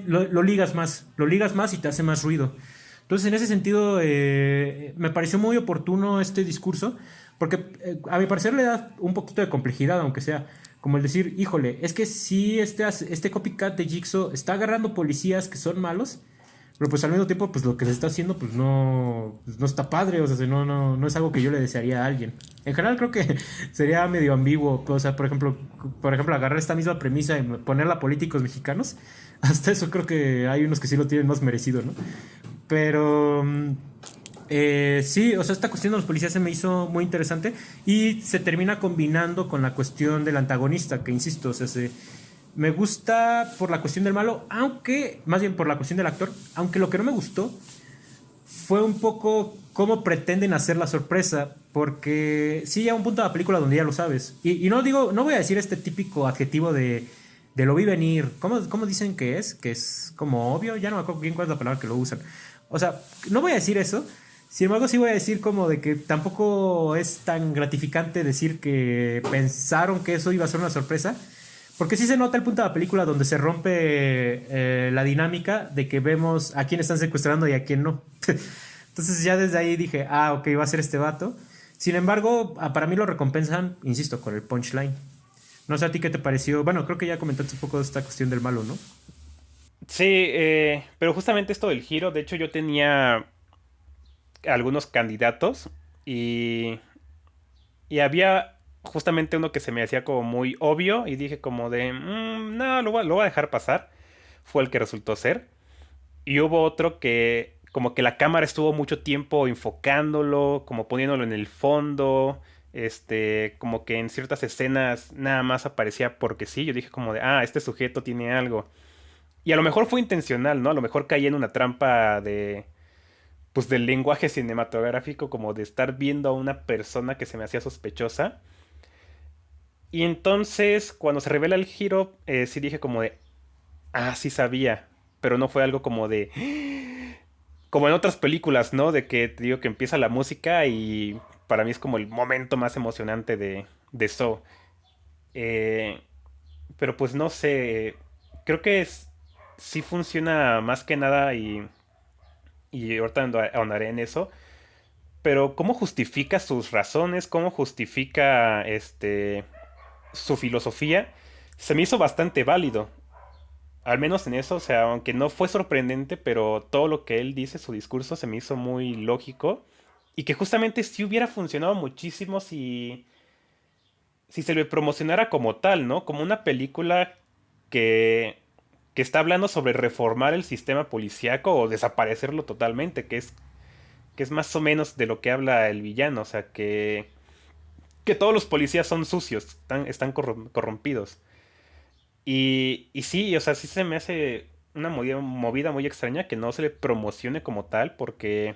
lo ligas más y te hace más ruido. Entonces, en ese sentido, me pareció muy oportuno este discurso, porque a mi parecer le da un poquito de complejidad, aunque sea como el decir, híjole, es que si este copycat de Jigsaw está agarrando policías que son malos, pero pues al mismo tiempo, pues lo que se está haciendo, pues no está padre, o sea, no es algo que yo le desearía a alguien. En general creo que sería medio ambiguo, o sea, por ejemplo, agarrar esta misma premisa y ponerla a políticos mexicanos, hasta eso creo que hay unos que sí lo tienen más merecido, ¿no? Pero sí, o sea, esta cuestión de los policías se me hizo muy interesante y se termina combinando con la cuestión del antagonista, que insisto, o sea, me gusta por la cuestión del malo, aunque, más bien por la cuestión del actor, aunque lo que no me gustó fue un poco cómo pretenden hacer la sorpresa, porque sí llega un punto de la película donde ya lo sabes. Y no voy a decir este típico adjetivo de lo vi venir. ¿Cómo dicen que es como obvio? Ya no me acuerdo bien cuál es la palabra que lo usan. O sea, no voy a decir eso. Sin embargo, sí voy a decir como de que tampoco es tan gratificante decir que pensaron que eso iba a ser una sorpresa. Porque sí se nota el punto de la película donde se rompe la dinámica de que vemos a quién están secuestrando y a quién no. Entonces ya desde ahí dije, ah, ok, va a ser este vato. Sin embargo, para mí lo recompensan, insisto, con el punchline. No sé a ti qué te pareció. Bueno, creo que ya comentaste un poco de esta cuestión del malo, ¿no? Sí, pero justamente esto del giro, de hecho yo tenía algunos candidatos y, y había justamente uno que se me hacía como muy obvio y dije como de, no, lo voy a dejar pasar. Fue el que resultó ser. Y hubo otro que como que la cámara estuvo mucho tiempo enfocándolo, como poniéndolo en el fondo, como que en ciertas escenas nada más aparecía porque sí. Yo dije como de, este sujeto tiene algo. Y a lo mejor fue intencional, ¿no? A lo mejor caí en una trampa pues del lenguaje cinematográfico, como de estar viendo a una persona que se me hacía sospechosa. Y entonces, cuando se revela el giro, sí dije como de, sí sabía, pero no fue algo como de, como en otras películas, ¿no? De que te digo que empieza la música y para mí es como el momento más emocionante de Saw. Eh, pero pues no sé, creo que sí funciona más que nada y ahorita ahondaré en eso. Pero ¿cómo justifica sus razones? ¿Cómo justifica su filosofía? Se me hizo bastante válido. Al menos en eso, o sea, aunque no fue sorprendente, pero todo lo que él dice, su discurso, se me hizo muy lógico. Y que justamente sí hubiera funcionado muchísimo si se le promocionara como tal, ¿no? Como una película que, que está hablando sobre reformar el sistema policíaco o desaparecerlo totalmente, que es más o menos de lo que habla el villano, o sea, que todos los policías son sucios, están corrompidos. Y sí, o sea, sí se me hace una movida muy extraña que no se le promocione como tal, porque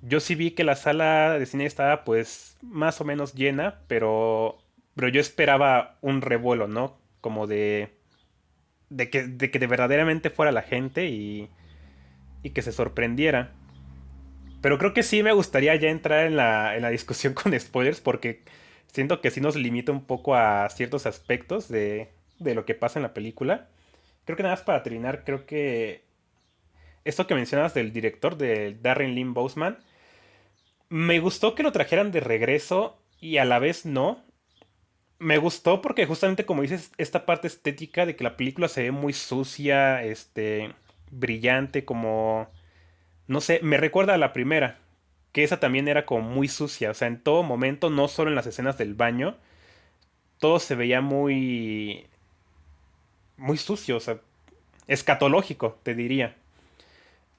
yo sí vi que la sala de cine estaba pues más o menos llena, pero yo esperaba un revuelo, ¿no? Como de que de verdaderamente fuera la gente y que se sorprendiera. Pero creo que sí me gustaría ya entrar en la discusión con spoilers porque siento que sí nos limita un poco a ciertos aspectos de lo que pasa en la película. Creo que nada más para terminar, creo que esto que mencionas del director, de Darren Lynn Bousman, me gustó que lo trajeran de regreso y a la vez no. Me gustó porque justamente como dices, esta parte estética de que la película se ve muy sucia, brillante, como no sé, me recuerda a la primera, que esa también era como muy sucia, o sea, en todo momento, no solo en las escenas del baño, todo se veía muy, muy sucio, o sea, escatológico, te diría.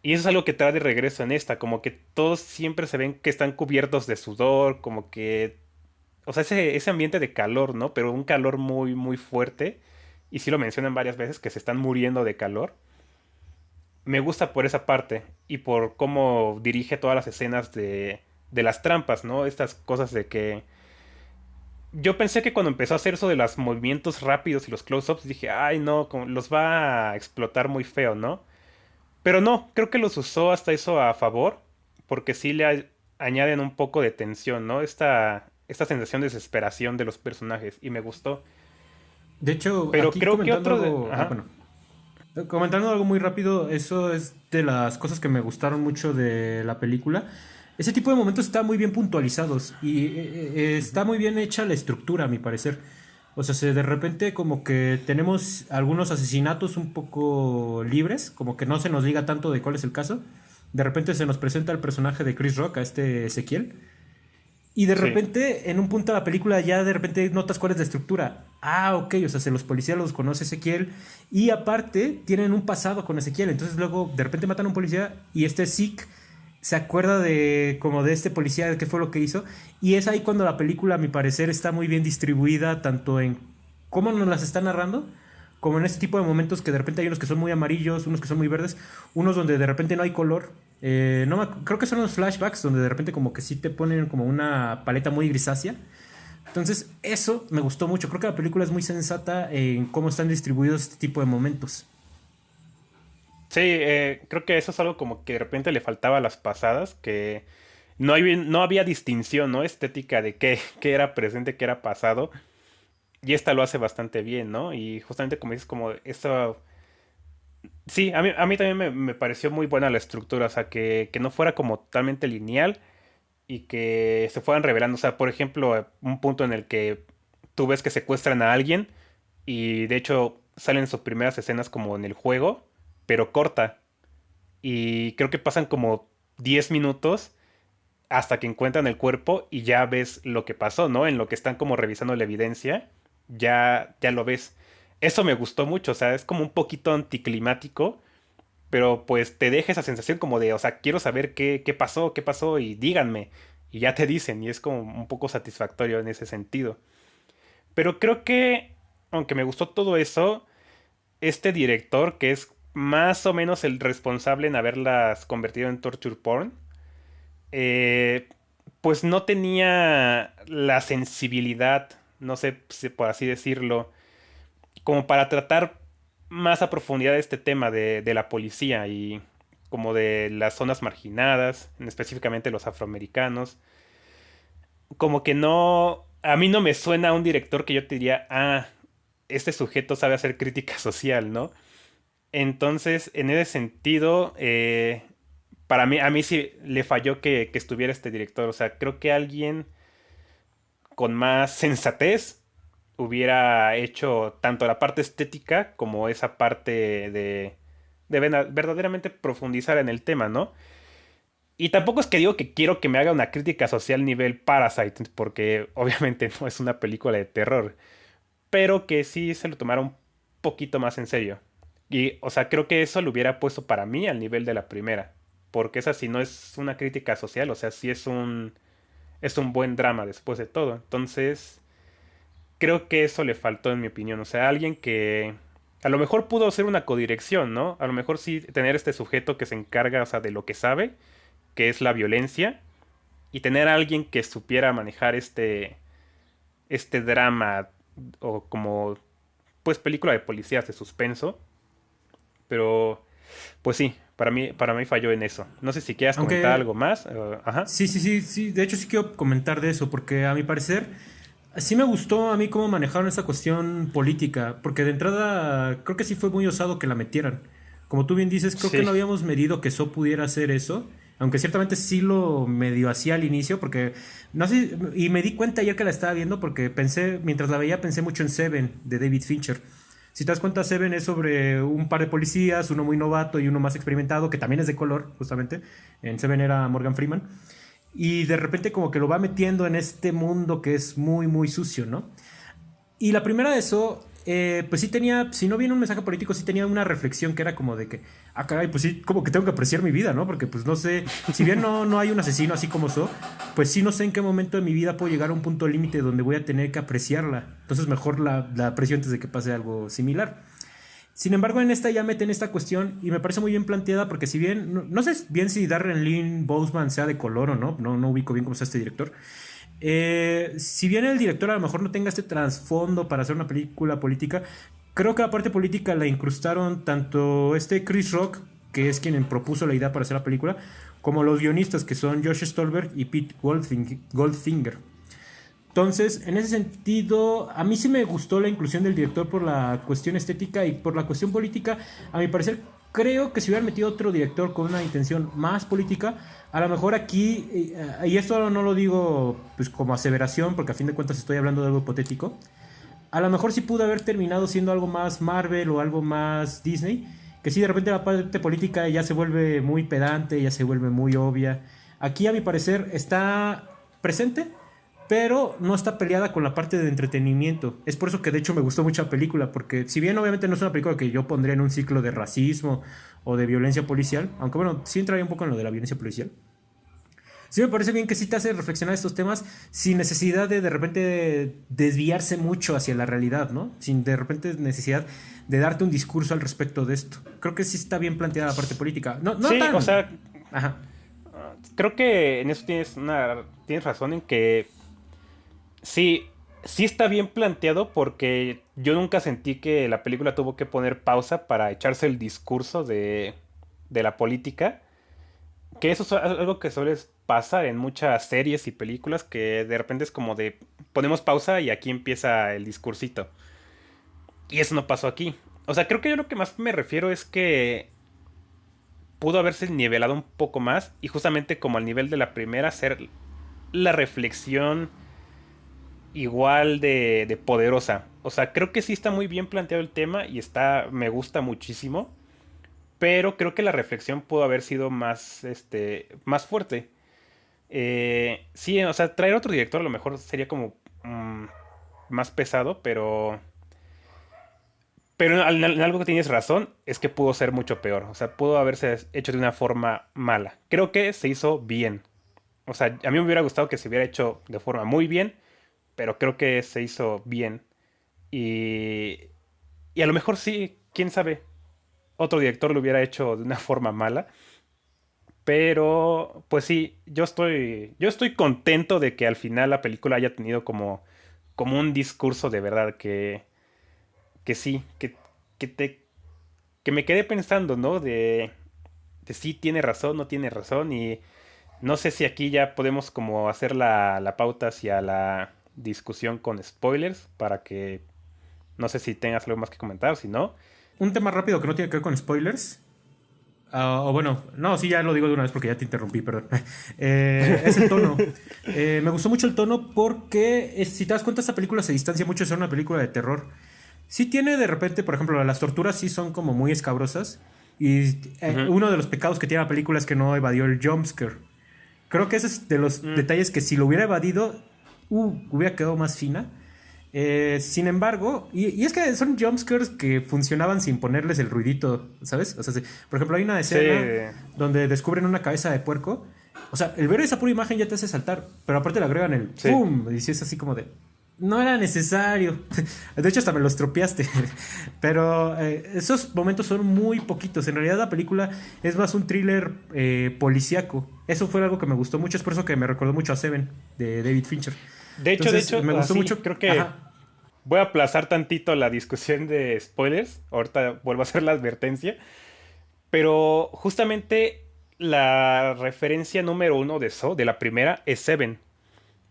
Y eso es algo que trae de regreso en esta, como que todos siempre se ven que están cubiertos de sudor, como que, o sea, ese ambiente de calor, ¿no? Pero un calor muy, muy fuerte. Y sí lo mencionan varias veces, que se están muriendo de calor. Me gusta por esa parte y por cómo dirige todas las escenas de las trampas, ¿no? Estas cosas de que... Yo pensé que cuando empezó a hacer eso de los movimientos rápidos y los close-ups, dije, ay no, los va a explotar muy feo, ¿no? Pero no, creo que los usó hasta eso a favor, porque sí añaden un poco de tensión, ¿no? Esta sensación de desesperación de los personajes, y me gustó. De hecho, Pero aquí creo que comentando otro de... algo, Ajá. bueno, comentando algo muy rápido, eso es de las cosas que me gustaron mucho de la película. Ese tipo de momentos están muy bien puntualizados y está muy bien hecha la estructura, a mi parecer. O sea, de repente como que tenemos algunos asesinatos un poco libres, como que no se nos diga tanto de cuál es el caso. De repente se nos presenta el personaje de Chris Rock, a este Ezequiel, y de Sí. repente, en un punto de la película, ya de repente notas cuál es la estructura. Ah, ok, o sea, los policías los conoce Ezequiel. Y aparte, tienen un pasado con Ezequiel. Entonces, luego, de repente matan a un policía. Y este Zeke se acuerda de como de este policía, de qué fue lo que hizo. Y es ahí cuando la película, a mi parecer, está muy bien distribuida, tanto en cómo nos las está narrando, como en este tipo de momentos que de repente hay unos que son muy amarillos, unos que son muy verdes, unos donde de repente no hay color. No creo que son los flashbacks donde de repente como que sí te ponen como una paleta muy grisácea. Entonces eso me gustó mucho. Creo que la película es muy sensata en cómo están distribuidos este tipo de momentos. Sí, creo que eso es algo como que de repente le faltaba a las pasadas, que no había distinción, ¿no? Estética de qué era presente, qué era pasado. Y esta lo hace bastante bien, ¿no? Y justamente como dices, como eso... Sí, a mí también me pareció muy buena la estructura, o sea, que no fuera como totalmente lineal y que se fueran revelando. O sea, por ejemplo, un punto en el que tú ves que secuestran a alguien y de hecho salen sus primeras escenas como en el juego, pero corta. Y creo que pasan como 10 minutos hasta que encuentran el cuerpo y ya ves lo que pasó, ¿no? En lo que están como revisando la evidencia, ya lo ves. Eso me gustó mucho, o sea, es como un poquito anticlimático, pero pues te deja esa sensación como de, o sea, quiero saber qué pasó y díganme. Y ya te dicen, y es como un poco satisfactorio en ese sentido. Pero creo que, aunque me gustó todo eso, este director, que es más o menos el responsable en haberlas convertido en torture porn, eh, pues no tenía la sensibilidad, no sé si por así decirlo, como para tratar más a profundidad este tema de la policía y como de las zonas marginadas, específicamente los afroamericanos. Como que no, a mí no me suena a un director que yo te diría, ah, este sujeto sabe hacer crítica social, ¿no? Entonces, en ese sentido, para mí, a mí sí le falló que estuviera este director. O sea, creo que alguien con más sensatez hubiera hecho tanto la parte estética como esa parte de verdaderamente profundizar en el tema, ¿no? Y tampoco es que digo que quiero que me haga una crítica social nivel Parasite, porque obviamente no es una película de terror, pero que sí se lo tomara un poquito más en serio. Y, o sea, creo que eso lo hubiera puesto para mí al nivel de la primera, porque esa sí no es una crítica social, o sea, sí es un buen drama después de todo. Entonces, creo que eso le faltó en mi opinión, o sea, alguien que a lo mejor pudo ser una codirección, ¿no? A lo mejor sí tener este sujeto que se encarga, o sea, de lo que sabe, que es la violencia, y tener a alguien que supiera manejar este drama o como pues película de policías de suspenso, pero pues sí, para mí falló en eso. No sé si quieras comentar Aunque algo más. Ajá. sí, sí, sí, sí. De hecho, sí quiero comentar de eso, porque a mi parecer sí me gustó a mí cómo manejaron esa cuestión política, porque de entrada creo que sí fue muy osado que la metieran. Como tú bien dices, creo que Sí, no habíamos medido que So pudiera hacer eso, aunque ciertamente sí lo medio hacía al inicio, porque no sé, y me di cuenta ayer que la estaba viendo, porque pensé, mientras la veía, pensé mucho en Seven de David Fincher. Si te das cuenta, Seven es sobre un par de policías, uno muy novato y uno más experimentado, que también es de color, justamente. En Seven era Morgan Freeman. Y de repente como que lo va metiendo en este mundo que es muy, muy sucio, ¿no? Y la primera de eso, pues sí tenía, si no bien un mensaje político, sí tenía una reflexión que era como de que, ah, caray, pues sí, como que tengo que apreciar mi vida, ¿no? Porque pues no sé, si bien no hay un asesino así como So, pues sí no sé en qué momento de mi vida puedo llegar a un punto límite donde voy a tener que apreciarla. Entonces mejor la aprecio antes de que pase algo similar. Sin embargo, en esta ya meten esta cuestión y me parece muy bien planteada porque si bien, no sé bien si Darren Lynn Bousman sea de color o no, no ubico bien cómo está este director. Si bien el director a lo mejor no tenga este trasfondo para hacer una película política, creo que la parte política la incrustaron tanto este Chris Rock, que es quien propuso la idea para hacer la película, como los guionistas que son Josh Stolberg y Pete Goldfinger. Entonces, en ese sentido, a mí sí me gustó la inclusión del director por la cuestión estética y por la cuestión política. A mi parecer, creo que si hubieran metido otro director con una intención más política, a lo mejor aquí, y esto no lo digo pues como aseveración, porque a fin de cuentas estoy hablando de algo hipotético, a lo mejor sí pudo haber terminado siendo algo más Marvel o algo más Disney, que sí de repente la parte política ya se vuelve muy pedante, ya se vuelve muy obvia. Aquí a mi parecer está presente, pero no está peleada con la parte de entretenimiento. Es por eso que de hecho me gustó mucho la película, porque si bien obviamente no es una película que yo pondría en un ciclo de racismo o de violencia policial, aunque bueno, sí entraría un poco en lo de la violencia policial. Sí me parece bien que sí te hace reflexionar estos temas sin necesidad de repente desviarse mucho hacia la realidad, ¿no? Sin de repente necesidad de darte un discurso al respecto de esto. Creo que sí está bien planteada la parte política. No, no sí, o tan... sea, Ajá. creo que en eso tienes razón en que sí, sí está bien planteado porque yo nunca sentí que la película tuvo que poner pausa para echarse el discurso de la política. Que eso es algo que suele pasar en muchas series y películas que de repente es como de ponemos pausa y aquí empieza el discursito. Y eso no pasó aquí. O sea, creo que yo lo que más me refiero es que pudo haberse nivelado un poco más y justamente como al nivel de la primera hacer la reflexión igual de poderosa. O sea, creo que sí está muy bien planteado el tema y me gusta muchísimo, pero creo que la reflexión pudo haber sido más, más fuerte. Sí, o sea, traer otro director a lo mejor sería como más pesado, pero en algo que tienes razón es que pudo ser mucho peor. O sea, pudo haberse hecho de una forma mala. Creo que se hizo bien. O sea, a mí me hubiera gustado que se hubiera hecho de forma muy bien, pero creo que se hizo bien. Y, y a lo mejor sí, quién sabe, otro director lo hubiera hecho de una forma mala. Pero, pues sí, yo estoy contento de que al final la película haya tenido como un discurso de verdad que sí, que te, que me quedé pensando, ¿no? De si tiene razón, no tiene razón. Y no sé si aquí ya podemos como hacer la pauta hacia la discusión con spoilers para que, no sé si tengas algo más que comentar, si no. Un tema rápido que no tiene que ver con spoilers. O bueno, no, sí, ya lo digo de una vez porque ya te interrumpí, perdón. Es el tono. Me gustó mucho el tono porque, si te das cuenta, esta película se distancia mucho de ser una película de terror. Sí tiene de repente, por ejemplo, las torturas sí son como muy escabrosas. Y Ujú. uno de los pecados que tiene la película es que no evadió el jumpscare. Creo que ese es de los Mm, detalles que si lo hubiera evadido, hubiera quedado más fina. Sin embargo, y es que son jumpscares que funcionaban sin ponerles el ruidito, ¿sabes? O sea, por ejemplo, hay una sí, escena donde descubren una cabeza de puerco. O sea, el ver esa pura imagen ya te hace saltar, pero aparte le agregan el sí. ¡pum! Y si es así como de... No era necesario. De hecho, hasta me los tropeaste. Pero esos momentos son muy poquitos. En realidad, la película es más un thriller policíaco. Eso fue algo que me gustó mucho. Es por eso que me recordó mucho a Seven, de David Fincher. De Entonces, hecho, me gustó así, mucho. creo que Ajá. voy a aplazar tantito la discusión de spoilers. Ahorita vuelvo a hacer la advertencia. Pero justamente la referencia número uno de Saw, de la primera, es Seven.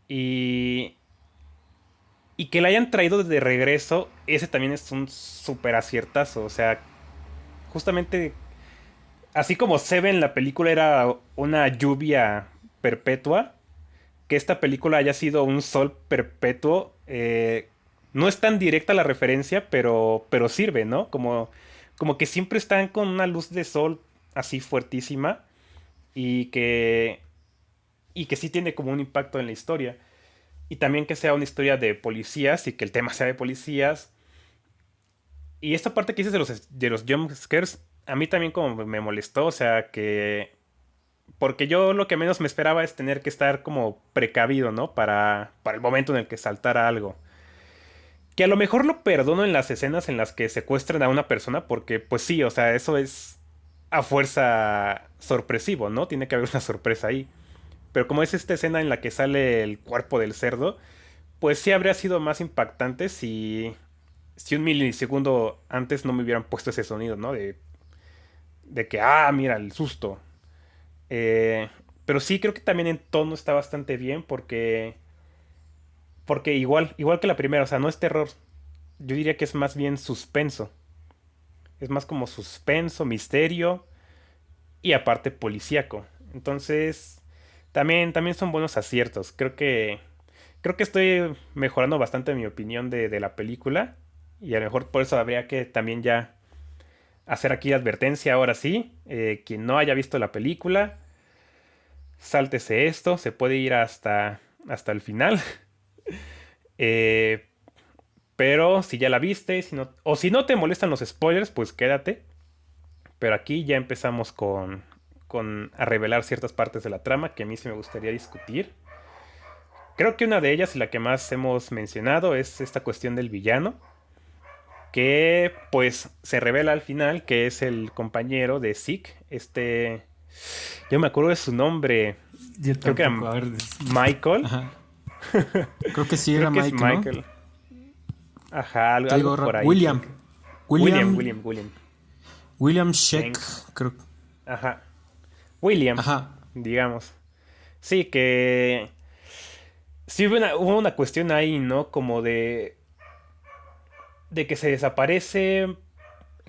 Y, y que la hayan traído de regreso, ese también es un súper aciertazo. O sea, justamente, así como Seven, la película era una lluvia perpetua, que esta película haya sido un sol perpetuo, no es tan directa la referencia, pero sirve, ¿no? Como que siempre están con una luz de sol así fuertísima y y que sí tiene como un impacto en la historia. Y también que sea una historia de policías y que el tema sea de policías. Y esta parte que dices de los jump scares, a mí también como me molestó, o sea, que... Porque yo lo que menos me esperaba es tener que estar como precavido, ¿no? Para el momento en el que saltara algo. Que a lo mejor lo perdono en las escenas en las que secuestran a una persona, porque pues sí, o sea, eso es a fuerza sorpresivo, ¿no? Tiene que haber una sorpresa ahí. Pero como es esta escena en la que sale el cuerpo del cerdo, pues sí habría sido más impactante si un milisegundo antes no me hubieran puesto ese sonido, ¿no? De que, ah, mira, el susto. Eh, pero sí, creo que también en tono está bastante bien porque igual que la primera, o sea, no es terror. Yo diría que es más bien suspenso. Es más como suspenso, misterio y aparte policíaco. Entonces, también son buenos aciertos. Creo que estoy mejorando bastante mi opinión de la película. Y a lo mejor por eso habría que también ya hacer aquí advertencia ahora sí. Quien no haya visto la película, sáltese esto. Se puede ir hasta el final. Eh, pero si ya la viste, si no, o si no te molestan los spoilers, pues quédate. Pero aquí ya empezamos con a revelar ciertas partes de la trama que a mí sí me gustaría discutir. Creo que una de ellas y la que más hemos mencionado es esta cuestión del villano, que pues se revela al final que es el compañero de Zeke, yo me acuerdo de su nombre, Yo creo que tampoco. era A ver. Michael, Ajá. Creo que sí era creo que es Mike, ¿no? Michael, ajá, Te algo digo, por ahí, William. William. William, William Sheck. Shanks, Creo. ajá, William, Ajá. digamos. Sí, que sí hubo una cuestión ahí, ¿no? Como de que se desaparece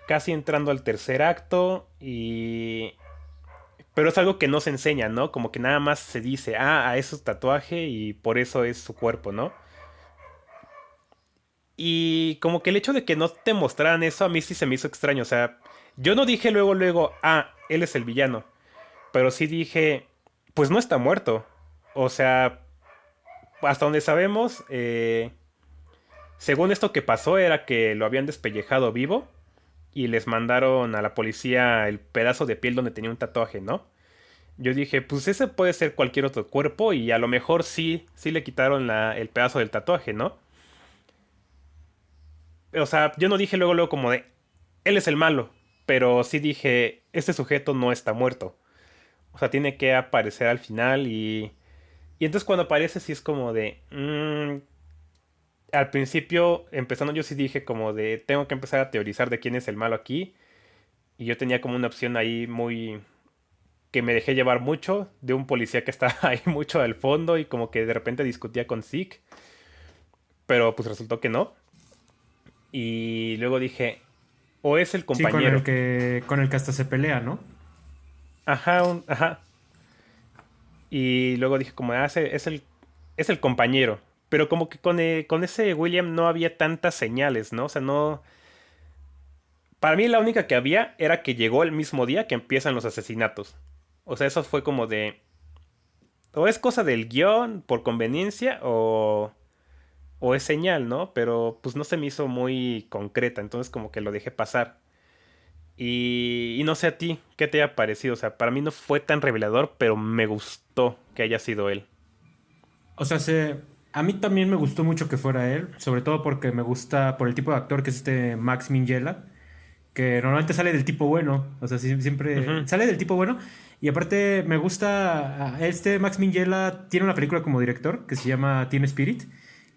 casi entrando al tercer acto y... Pero es algo que no se enseña, ¿no? Como que nada más se dice, ah, a eso es tatuaje y por eso es su cuerpo, ¿no? Y como que el hecho de que no te mostraran eso a mí sí se me hizo extraño, o sea, yo no dije luego, ah, él es el villano, pero sí dije, pues no está muerto. O sea, hasta donde sabemos, según esto que pasó era que lo habían despellejado vivo y les mandaron a la policía el pedazo de piel donde tenía un tatuaje, ¿no? Yo dije, pues ese puede ser cualquier otro cuerpo y a lo mejor sí le quitaron el pedazo del tatuaje, ¿no? O sea, yo no dije luego como de, él es el malo, pero sí dije, este sujeto no está muerto. O sea, tiene que aparecer al final y entonces cuando aparece sí es como de... al principio, empezando yo sí dije como de, tengo que empezar a teorizar de quién es el malo aquí. Y yo tenía como una opción ahí muy... que me dejé llevar mucho de un policía que estaba ahí mucho al fondo y como que de repente discutía con Zeke, pero pues resultó que no. Y luego dije, o es el Sí, compañero. con el que hasta se pelea, ¿no? Ajá, ajá. Y luego dije como, ah, es el compañero. Pero como que con ese William no había tantas señales, ¿no? O sea, no... Para mí la única que había era que llegó el mismo día que empiezan los asesinatos. O sea, eso fue como de... O es cosa del guión por conveniencia o es señal, ¿no? Pero pues no se me hizo muy concreta, entonces como que lo dejé pasar. Y no sé a ti, ¿qué te ha parecido? O sea, para mí no fue tan revelador, pero me gustó que haya sido él. O sea, a mí también me gustó mucho que fuera él, sobre todo porque me gusta por el tipo de actor que es este Max Minghella, que normalmente sale del tipo bueno, o sea, siempre Ujú. sale del tipo bueno. Y aparte me gusta, este Max Minghella tiene una película como director que se llama Teen Spirit,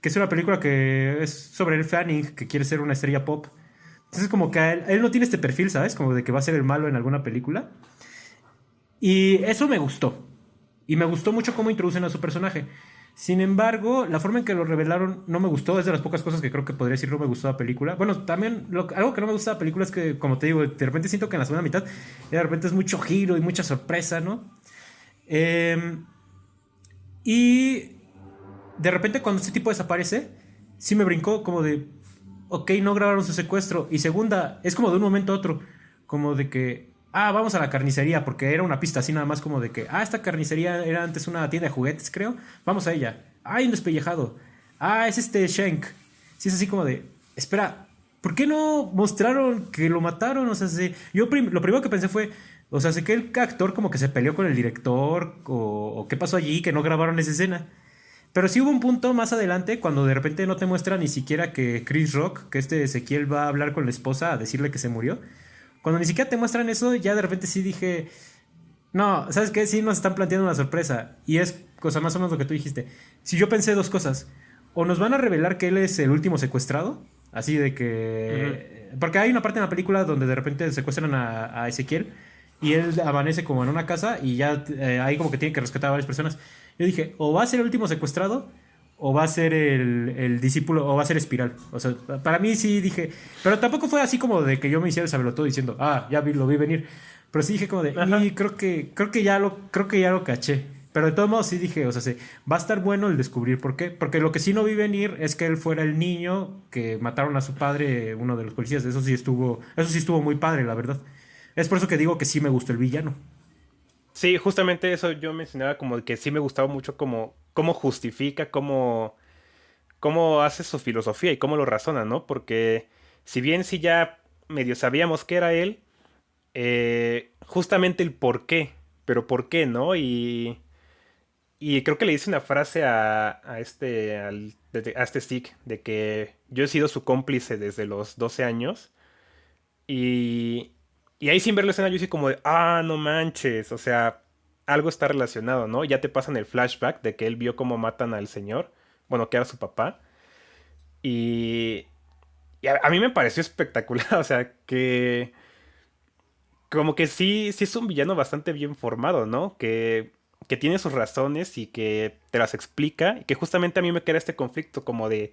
que es una película que es sobre el Fanning, que quiere ser una estrella pop. Entonces como que él no tiene este perfil, ¿sabes? Como de que va a ser el malo en alguna película. Y eso me gustó. Y me gustó mucho cómo introducen a su personaje. Sin embargo, la forma en que lo revelaron no me gustó. Es de las pocas cosas que creo que podría decir no me gustó la película. Bueno, también algo que no me gusta de la película es que, como te digo, de repente siento que en la segunda mitad de repente es mucho giro y mucha sorpresa, ¿no? Eh, y de repente cuando este tipo desaparece, sí me brincó como de, ok, no grabaron su secuestro. Y segunda, es como de un momento a otro, como de que, vamos a la carnicería, porque era una pista así nada más como de que, esta carnicería era antes una tienda de juguetes, creo, vamos a ella. Hay un despellejado. Es este Shank. Sí, es así como de, espera, ¿por qué no mostraron que lo mataron? O sea, lo primero que pensé fue, o sea, sé que el actor como que se peleó con el director, o qué pasó allí, que no grabaron esa escena. Pero sí hubo un punto más adelante cuando de repente no te muestra ni siquiera que Chris Rock, que este Ezequiel va a hablar con la esposa a decirle que se murió. Cuando ni siquiera te muestran eso, ya de repente sí dije, no, ¿sabes qué? Sí nos están planteando una sorpresa. Y es cosa más o menos lo que tú dijiste. Si yo pensé dos cosas. O nos van a revelar que él es el último secuestrado. Así de Ujú. que... Porque hay una parte en la película donde de repente secuestran a Ezequiel. Y él amanece como en una casa y ya ahí como que tiene que rescatar a varias personas. Yo dije, o va a ser el último secuestrado, o va a ser el discípulo, o va a ser Espiral. O sea, para mí sí dije, pero tampoco fue así como de que yo me hiciera el sabelotodo diciendo, lo vi venir. Pero sí dije como de, Ajá. creo que ya lo caché. Pero de todos modos sí dije, o sea, va a estar bueno el descubrir por qué. Porque lo que sí no vi venir es que él fuera el niño que mataron a su padre, uno de los policías. Eso sí estuvo muy padre, la verdad. Es por eso que digo que sí me gustó el villano. Sí, justamente eso yo mencionaba como que sí me gustaba mucho cómo justifica, cómo hace su filosofía y cómo lo razona, ¿no? Porque si bien sí ya medio sabíamos que era él, justamente el por qué, pero por qué, ¿no? Y creo que le dice una frase a este Stick de que yo he sido su cómplice desde los 12 años y, y ahí sin ver la escena yo sí como de, no manches, o sea, algo está relacionado, ¿no? Ya te pasan el flashback de que él vio cómo matan al señor, bueno, que era su papá, y, y a mí me pareció espectacular, o sea, que como que sí es un villano bastante bien formado, ¿no? Que tiene sus razones y que te las explica, y que justamente a mí me queda este conflicto como de,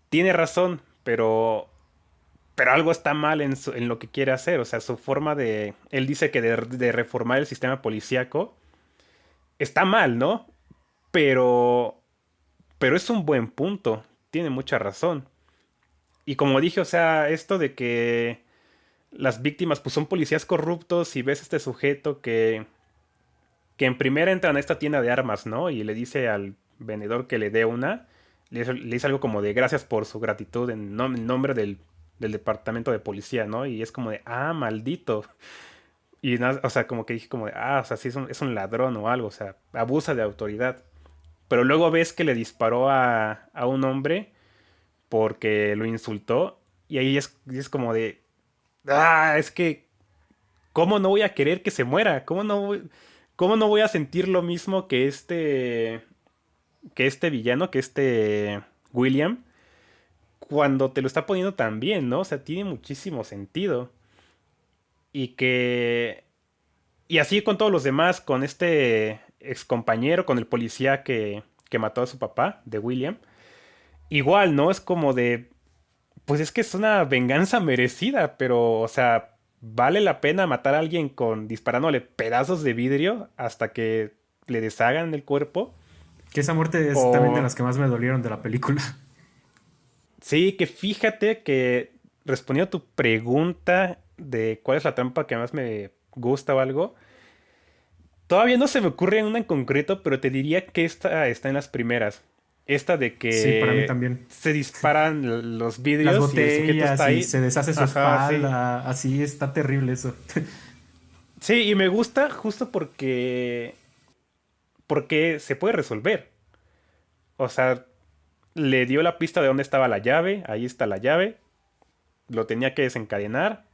tiene razón, pero algo está mal en lo que quiere hacer. O sea, su forma de... Él dice que de reformar el sistema policíaco está mal, ¿no? Pero... Pero es un buen punto. Tiene mucha razón. Y como dije, o sea, esto de que las víctimas pues son policías corruptos y ves este sujeto que en primera entran a esta tienda de armas, ¿no? Y le dice al vendedor que le dé una. Le dice algo como de gracias por su gratitud en nombre del departamento de policía, ¿no? Y es como de, maldito. Y nada, o sea, como que dije como de, o sea, sí es un ladrón o algo, o sea, abusa de autoridad. Pero luego ves que le disparó a un hombre porque lo insultó. Y ahí es como de, es que, ¿cómo no voy a querer que se muera? ¿Cómo no voy a sentir lo mismo que este villano, que este William, cuando te lo está poniendo tan bien, ¿no? O sea, tiene muchísimo sentido. Y que Y así con todos los demás, con este ex compañero, con el policía que mató a su papá, de William. Igual, ¿no? Es como de, pues es que es una venganza merecida, pero, o sea, vale la pena matar a alguien con disparándole pedazos de vidrio hasta que le deshagan el cuerpo. Que esa muerte es también de O las que más me dolieron de la película. sí, que fíjate que respondiendo a tu pregunta de cuál es la trampa que más me gusta o algo, todavía no se me ocurre una en concreto, pero te diría que esta está en las primeras. Esta de Sí, para mí que también. se disparan los Las vidrios y el sujeto está botellas y ahí. se deshace su Ajá, sí. espalda, así está terrible eso. Sí, y me gusta justo porque se puede resolver. O sea, le dio la pista de dónde estaba la llave, ahí está la llave, lo tenía que desencadenar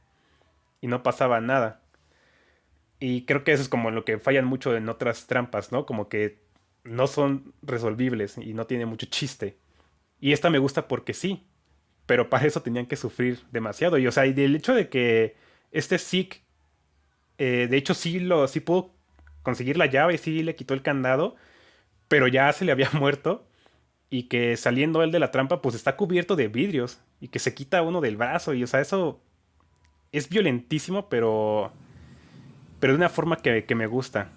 y no pasaba nada. Y creo que eso es como lo que fallan mucho en otras trampas, ¿no? Como que no son resolvibles y no tiene mucho chiste. Y esta me gusta porque sí, pero para eso tenían que sufrir demasiado. Y o sea, y del hecho de que este Zeke, de hecho sí pudo conseguir la llave, sí le quitó el candado, pero ya se le había muerto. Y que saliendo él de la trampa, pues está cubierto de vidrios. Y que se quita uno del brazo. Y o sea, eso es violentísimo, pero de una forma que me gusta.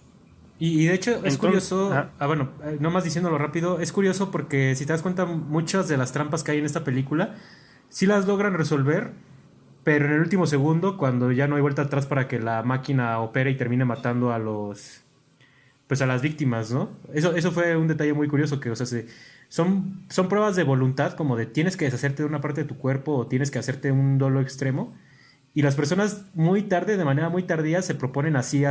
Y de hecho es Entonces, curioso, ajá, bueno, nomás diciéndolo rápido, es curioso porque si te das cuenta, muchas de las trampas que hay en esta película, sí las logran resolver, pero en el último segundo, cuando ya no hay vuelta atrás para que la máquina opere y termine matando a pues a las víctimas, ¿no? Eso fue un detalle muy curioso que, o sea, son pruebas de voluntad, como de tienes que deshacerte de una parte de tu cuerpo o tienes que hacerte un dolo extremo. Y las personas muy tarde, de manera muy tardía, se proponen así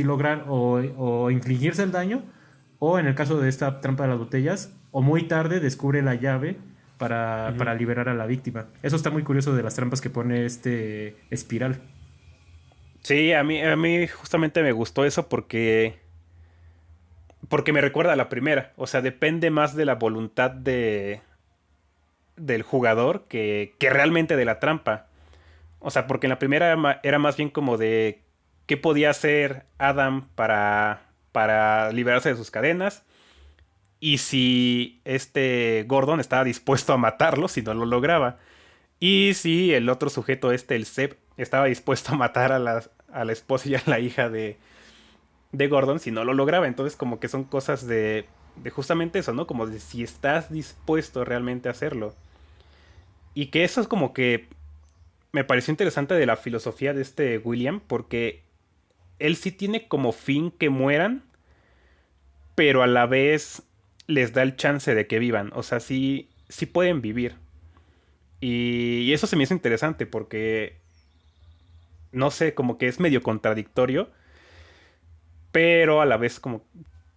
lograr o infligirse el daño, o en el caso de esta trampa de las botellas, o muy tarde descubre la llave ujú. para liberar a la víctima. Eso está muy curioso de las trampas que pone este espiral. Sí, a mí justamente me gustó eso porque me recuerda a la primera. O sea, depende más de la voluntad del jugador que realmente de la trampa. O sea, porque en la primera era más bien como de qué podía hacer Adam para liberarse de sus cadenas. Y si este Gordon estaba dispuesto a matarlo si no lo lograba. Y si el otro sujeto, el Seb, estaba dispuesto a matar a la esposa y a la hija de Gordon si no lo lograba. Entonces como que son cosas de justamente eso, ¿no? Como de si estás dispuesto realmente a hacerlo. Y que eso es como que me pareció interesante de la filosofía de este William, porque él sí tiene como fin que mueran, pero a la vez les da el chance de que vivan. O sea, sí pueden vivir. Y eso se me hizo interesante porque, no sé, como que es medio contradictorio, pero a la vez como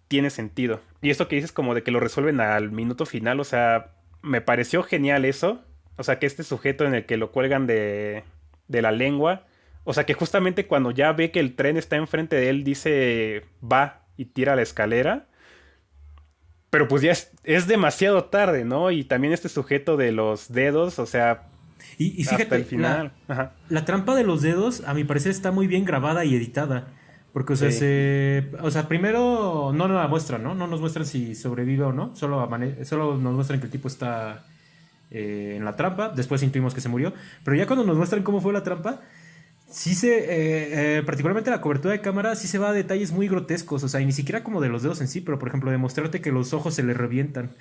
tiene sentido. Y esto que dices como de que lo resuelven al minuto final, o sea, me pareció genial eso. O sea, que este sujeto en el que lo cuelgan de la lengua, o sea, que justamente cuando ya ve que el tren está enfrente de él, dice va y tira la escalera. Pero pues ya es demasiado tarde, ¿no? Y también este sujeto de los dedos, o sea, Y hasta el fíjate, final. Ajá. la trampa de los dedos, a mi parecer, está muy bien grabada y editada. Porque, Sí. o sea, primero no nos la muestran, ¿no? No nos muestran si sobrevive o no. Solo nos muestran que el tipo está en la trampa. Después intuimos que se murió. Pero ya cuando nos muestran cómo fue la trampa, particularmente la cobertura de cámara, sí se va a detalles muy grotescos. O sea, y ni siquiera como de los dedos en sí, pero por ejemplo, demostrarte que los ojos se le revientan.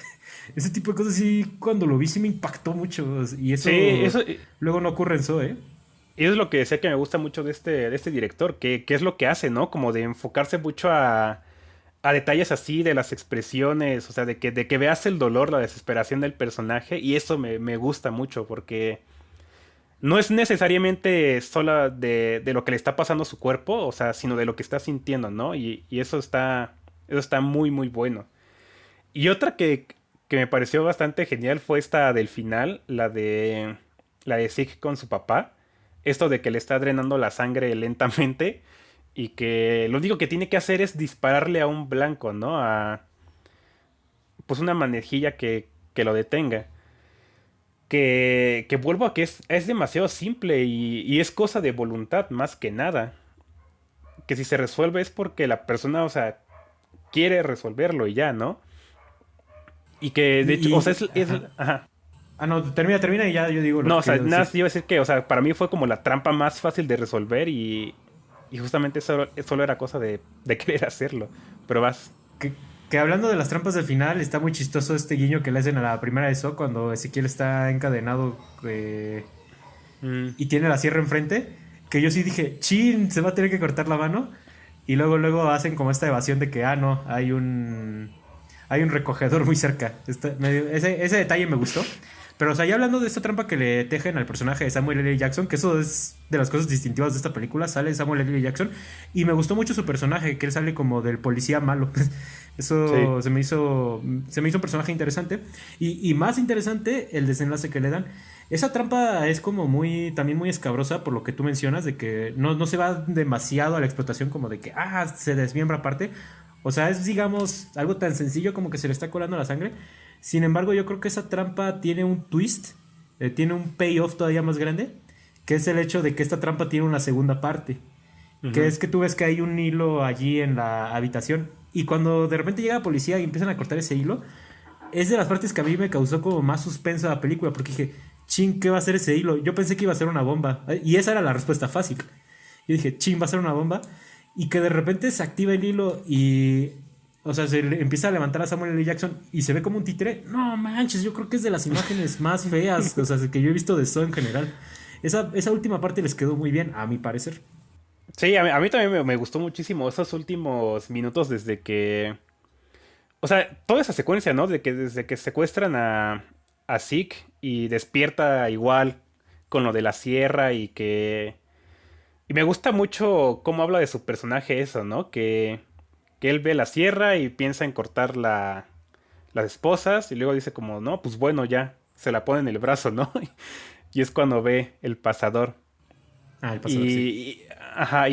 Ese tipo de cosas sí, cuando lo vi, sí me impactó mucho. Y Sí, eso eso, luego no ocurre en So, ¿eh? y es lo que decía que me gusta mucho de este director, que es lo que hace, ¿no? Como de enfocarse mucho a detalles así, de las expresiones, o sea, de que veas el dolor, la desesperación del personaje, y eso me gusta mucho, porque no es necesariamente solo de lo que le está pasando a su cuerpo, o sea, sino de lo que está sintiendo, ¿no? Y eso está muy, muy bueno. Y otra que me pareció bastante genial fue esta del final, la de Zeke con su papá. Esto de que le está drenando la sangre lentamente y que lo único que tiene que hacer es dispararle a un blanco, ¿no? Pues una manejilla que lo detenga. Que vuelvo a que es demasiado simple y es cosa de voluntad más que nada. Que si se resuelve es porque la persona, o sea, quiere resolverlo y ya, ¿no? Y que de hecho, o sea, Ajá. ajá. Ah, no, termina y ya yo digo lo No, que o sea, quería nada, decir. más iba a decir que, o sea, para mí fue como la trampa más fácil de resolver y justamente solo era cosa de querer hacerlo. Pero vas. Que hablando de las trampas del final, está muy chistoso este guiño que le hacen a la primera de So cuando Ezequiel está encadenado Mm, y tiene la sierra enfrente. Que yo sí dije, chin, se va a tener que cortar la mano. Y luego hacen como esta evasión de que, no, hay un recogedor muy cerca. Ese detalle me gustó. Pero, o sea, ya hablando de esta trampa que le tejen al personaje de Samuel L. Jackson, que eso es de las cosas distintivas de esta película, sale Samuel L. Jackson. Y me gustó mucho su personaje, que él sale como del policía malo. sí. Eso se me hizo un personaje interesante. Y más interesante el desenlace que le dan. Esa trampa es como también muy escabrosa por lo que tú mencionas, de que no se va demasiado a la explotación como de que, se desmiembra aparte. O sea, es, digamos, algo tan sencillo como que se le está colando la sangre. Sin embargo, yo creo que esa trampa tiene un twist, tiene un payoff todavía más grande, que es el hecho de que esta trampa tiene una segunda parte, que Ujú. es que tú ves que hay un hilo allí en la habitación y cuando de repente llega la policía y empiezan a cortar ese hilo, es de las partes que a mí me causó como más suspenso a la película, porque dije, ching, ¿qué va a ser ese hilo? Yo pensé que iba a ser una bomba, y esa era la respuesta fácil. Yo dije, ching, va a ser una bomba, y que de repente se activa el hilo y, o sea, empieza a levantar a Samuel L. Jackson y se ve como un títere. No manches, yo creo que es de las imágenes más feas, o sea, que yo he visto de Saw en general. Esa última parte les quedó muy bien, a mi parecer. Sí, a mí también me gustó muchísimo esos últimos minutos desde que... O sea, toda esa secuencia, ¿no? Desde que secuestran a Zeke y despierta igual con lo de la sierra y que... Y me gusta mucho cómo habla de su personaje eso, ¿no? Que él ve la sierra y piensa en cortar las esposas y luego dice como, no, pues bueno, ya, se la pone en el brazo, ¿no? Y es cuando ve el pasador. Ah, el pasador, sí. Ajá,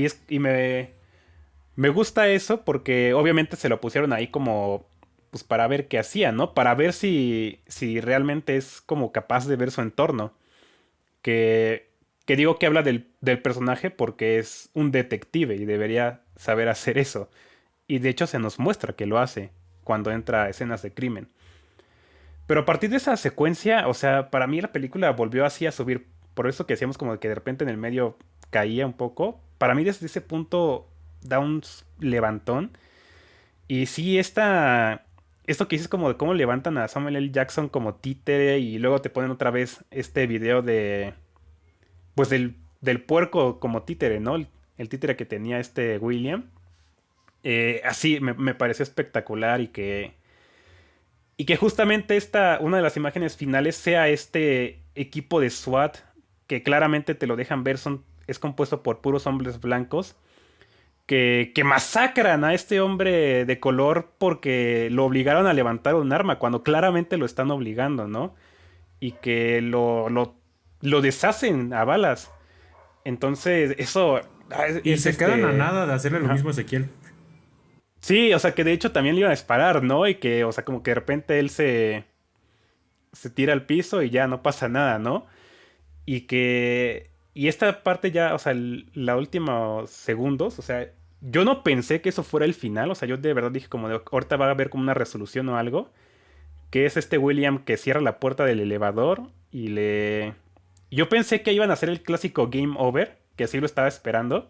me gusta eso porque obviamente se lo pusieron ahí como, pues para ver qué hacía, ¿no? Para ver si realmente es como capaz de ver su entorno. Que, que digo que habla del personaje porque es un detective y debería saber hacer eso. Y de hecho se nos muestra que lo hace cuando entra a escenas de crimen. Pero a partir de esa secuencia, o sea, para mí la película volvió así a subir. Por eso que decíamos como que de repente en el medio caía un poco. Para mí desde ese punto da un levantón. Y sí, esto que dices como de cómo levantan a Samuel L. Jackson como títere y luego te ponen otra vez este video pues del puerco como títere, ¿no? El títere que tenía este William. Así me pareció espectacular y que justamente una de las imágenes finales sea este equipo de SWAT que claramente te lo dejan ver, es compuesto por puros hombres blancos que masacran a este hombre de color porque lo obligaron a levantar un arma cuando claramente lo están obligando, ¿no? Y que lo deshacen a balas. Entonces, eso Y es se quedan a este... nada de hacerle lo Ajá. mismo a Ezequiel. Sí, o sea que de hecho también le iban a disparar, ¿no? Y que, o sea, como que de repente él se tira al piso y ya no pasa nada, ¿no? Y esta parte ya, o sea, la última segundos, o sea, yo no pensé que eso fuera el final, o sea, yo de verdad dije como de, ahorita va a haber como una resolución o algo, que es este William que cierra la puerta del elevador y le... Yo pensé que iban a hacer el clásico game over, que así lo estaba esperando,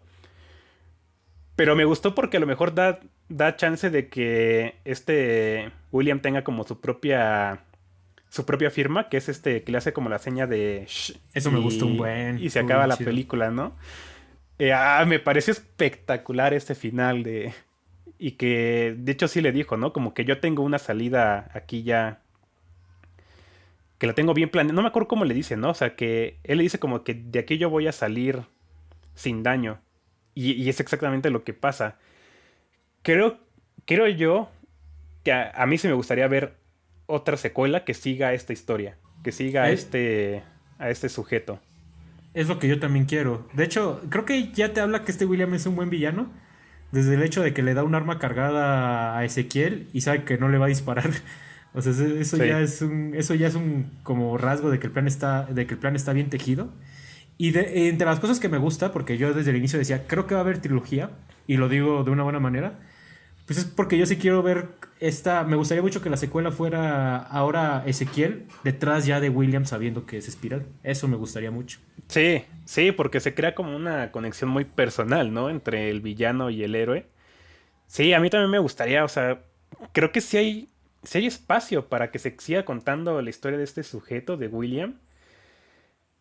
pero me gustó porque a lo mejor da chance de que este William tenga como su propia firma, que es este que le hace como la seña de shh, Eso me gustó un y buen, se estuvo acaba bien la chido. película, ¿no? Me pareció espectacular este final y que de hecho sí le dijo, ¿no? Como que yo tengo una salida aquí ya que la tengo bien planeada. No me acuerdo cómo le dice, ¿no? O sea, que él le dice como que de aquí yo voy a salir sin daño. Y es exactamente lo que pasa. Creo, creo yo que a mí sí me gustaría ver otra secuela que siga esta historia, que siga Eh, a este sujeto. Es lo que yo también quiero. De hecho, creo que ya te habla que este William es un buen villano. Desde el hecho de que le da un arma cargada a Ezequiel y sabe que no le va a disparar. O sea, Sí. eso ya es un como rasgo de que de que el plan está bien tejido. Y entre las cosas que me gusta, porque yo desde el inicio decía, creo que va a haber trilogía, y lo digo de una buena manera, Pues es porque yo sí quiero ver esta. Me gustaría mucho que la secuela fuera ahora Ezequiel, detrás ya de William sabiendo que es Espiral. Eso me gustaría mucho. Sí, sí, porque se crea como una conexión muy personal, ¿no? Entre el villano y el héroe. Sí, a mí también me gustaría, o sea, creo que sí hay espacio para que se siga contando la historia de este sujeto, de William,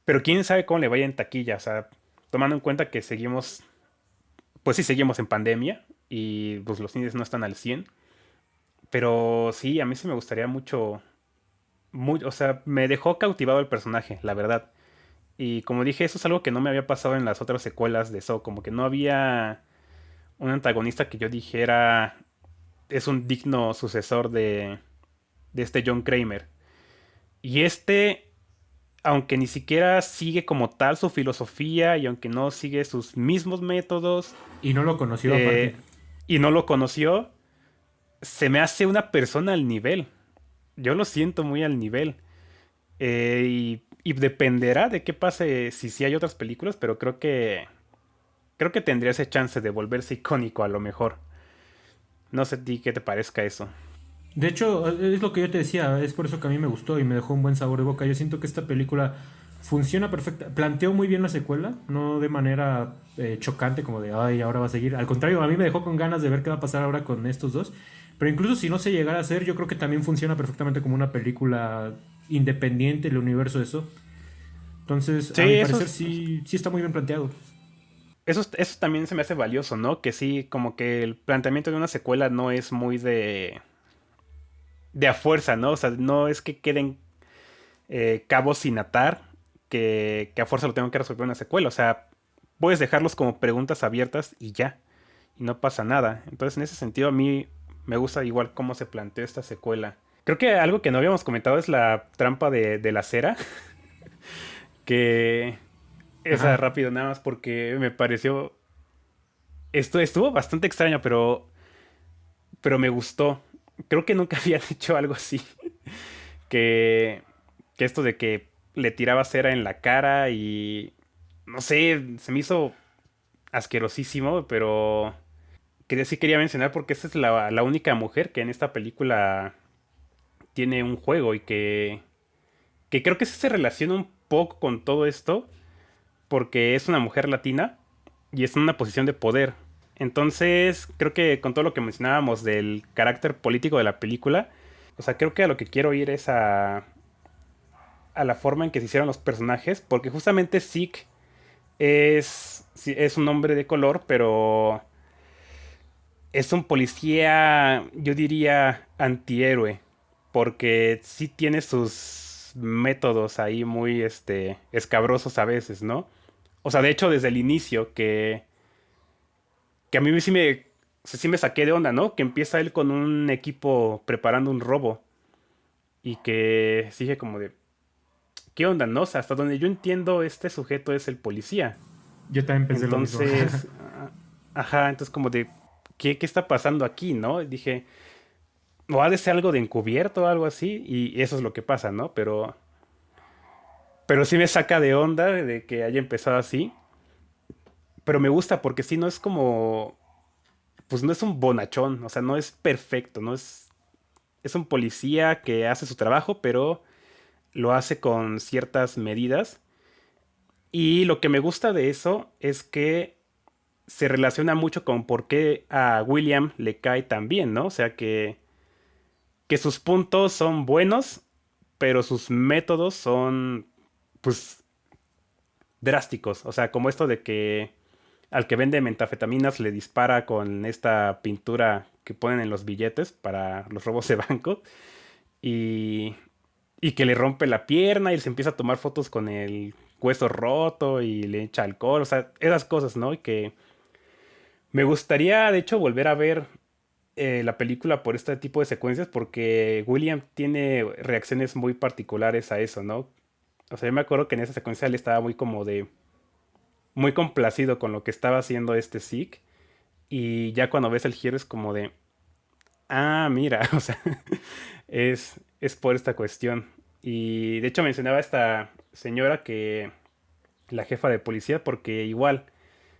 pero quién sabe cómo le vaya en taquilla, o sea, tomando en cuenta que seguimos, pues sí, seguimos en pandemia y pues los cines no están al 100, pero sí, a mí sí me gustaría mucho, o sea, me dejó cautivado el personaje, la verdad. Y como dije, eso es algo que no me había pasado en las otras secuelas de Saw, como que no había un antagonista que yo dijera es un digno sucesor de este John Kramer. Y este, aunque ni siquiera sigue como tal su filosofía y aunque no sigue sus mismos métodos Y no lo conoció aparte. eh, y no lo conoció, se me hace una persona al nivel. Yo lo siento muy al nivel. Y dependerá de qué pase si sí hay otras películas, pero creo que tendría ese chance de volverse icónico a lo mejor. No sé a ti qué te parezca eso. De hecho, es lo que yo te decía, es por eso que a mí me gustó y me dejó un buen sabor de boca. Yo siento que esta película funciona perfecta, planteó muy bien la secuela, no de manera chocante como de, ay, ahora va a seguir. Al contrario, a mí me dejó con ganas de ver qué va a pasar ahora con estos dos. Pero incluso si no se llegara a hacer, yo creo que también funciona perfectamente como una película independiente del universo de eso. Entonces, Sí, a mi eso parecer sí, sí está muy bien planteado. eso también se me hace valioso, ¿no? Que sí, como que el planteamiento de una secuela no es muy de a fuerza, ¿no? O sea, no es que queden cabos sin atar, que a fuerza lo tengo que resolver en una secuela. O sea, puedes dejarlos como preguntas abiertas y ya, y no pasa nada. Entonces, en ese sentido, a mí me gusta igual cómo se planteó esta secuela. Creo que algo que no habíamos comentado es la trampa de la cera, que esa Ajá. rápido nada más porque me pareció. Esto estuvo bastante extraño, pero me gustó. Creo que nunca habían hecho algo así. Que, que esto de que le tiraba cera en la cara y no sé, se me hizo asquerosísimo, pero sí quería mencionar porque esta es la única mujer que en esta película tiene un juego y que creo que sí se relaciona un poco con todo esto porque es una mujer latina y está en una posición de poder. Entonces, creo que con todo lo que mencionábamos del carácter político de la película, o sea, creo que a lo que quiero ir es a la forma en que se hicieron los personajes, porque justamente Zeke sí, es un hombre de color, pero es un policía, yo diría, antihéroe, porque sí tiene sus métodos ahí muy, escabrosos a veces, ¿no? O sea, de hecho, desde el inicio, que a mí sí me saqué de onda, ¿no? Que empieza él con un equipo preparando un robo y que sigue como de, ¿qué onda, no? O sea, hasta donde yo entiendo, este sujeto es el policía. Yo también pensé lo mismo. Entonces, ajá, entonces como de, ¿qué está pasando aquí, no? Y dije, o ha de ser algo de encubierto o algo así, y eso es lo que pasa, ¿no? Pero sí me saca de onda de que haya empezado así, pero me gusta porque sí, no es como, pues no es un bonachón, o sea, no es perfecto, no es, es un policía que hace su trabajo, pero lo hace con ciertas medidas. Y lo que me gusta de eso es que se relaciona mucho con por qué a William le cae tan bien, ¿no? O sea, que sus puntos son buenos, pero sus métodos son, pues, drásticos. O sea, como esto de que al que vende metafetaminas le dispara con esta pintura que ponen en los billetes para los robos de banco y, y que le rompe la pierna y se empieza a tomar fotos con el hueso roto y le echa alcohol. O sea, esas cosas, ¿no? Y que me gustaría, de hecho, volver a ver la película por este tipo de secuencias porque William tiene reacciones muy particulares a eso, ¿no? O sea, yo me acuerdo que en esa secuencia él estaba muy como de, muy complacido con lo que estaba haciendo este Zeke y ya cuando ves el giro es como de, ah, mira, o sea, es por esta cuestión. Y de hecho mencionaba a esta señora que, la jefa de policía, porque igual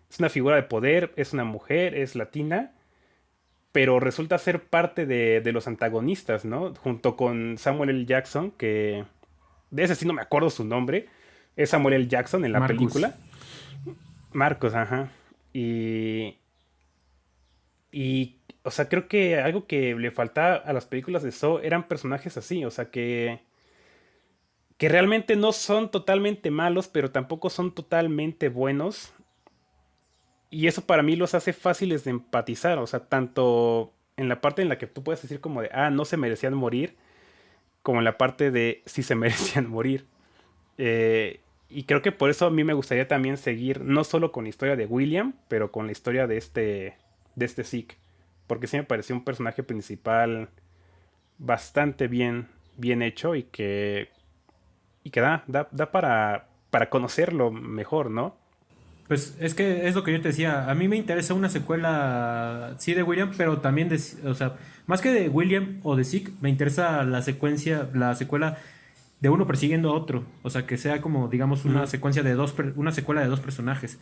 es una figura de poder, es una mujer, es latina pero resulta ser parte de los antagonistas, ¿no? Junto con Samuel L. Jackson, que de ese sí no me acuerdo su nombre, es Samuel L. Jackson en la Marcus. película. Marcos, ajá. Y, y, o sea, creo que algo que le faltaba a las películas de Saw eran personajes así, o sea, que realmente no son totalmente malos, pero tampoco son totalmente buenos. Y eso para mí los hace fáciles de empatizar, o sea, tanto en la parte en la que tú puedes decir como de, ah, no se merecían morir, como en la parte de si se merecían morir. Y creo que por eso a mí me gustaría también seguir, no solo con la historia de William, pero con la historia de este Zeke. Porque sí me pareció un personaje principal bastante bien hecho y que da para conocerlo mejor, ¿no? Pues es que es lo que yo te decía. A mí me interesa una secuela, sí, de William, pero también de, o sea, más que de William o de Zeke, me interesa la secuencia, la secuela de uno persiguiendo a otro. O sea, que sea como, digamos, una Ujú. secuencia de una secuela de dos personajes.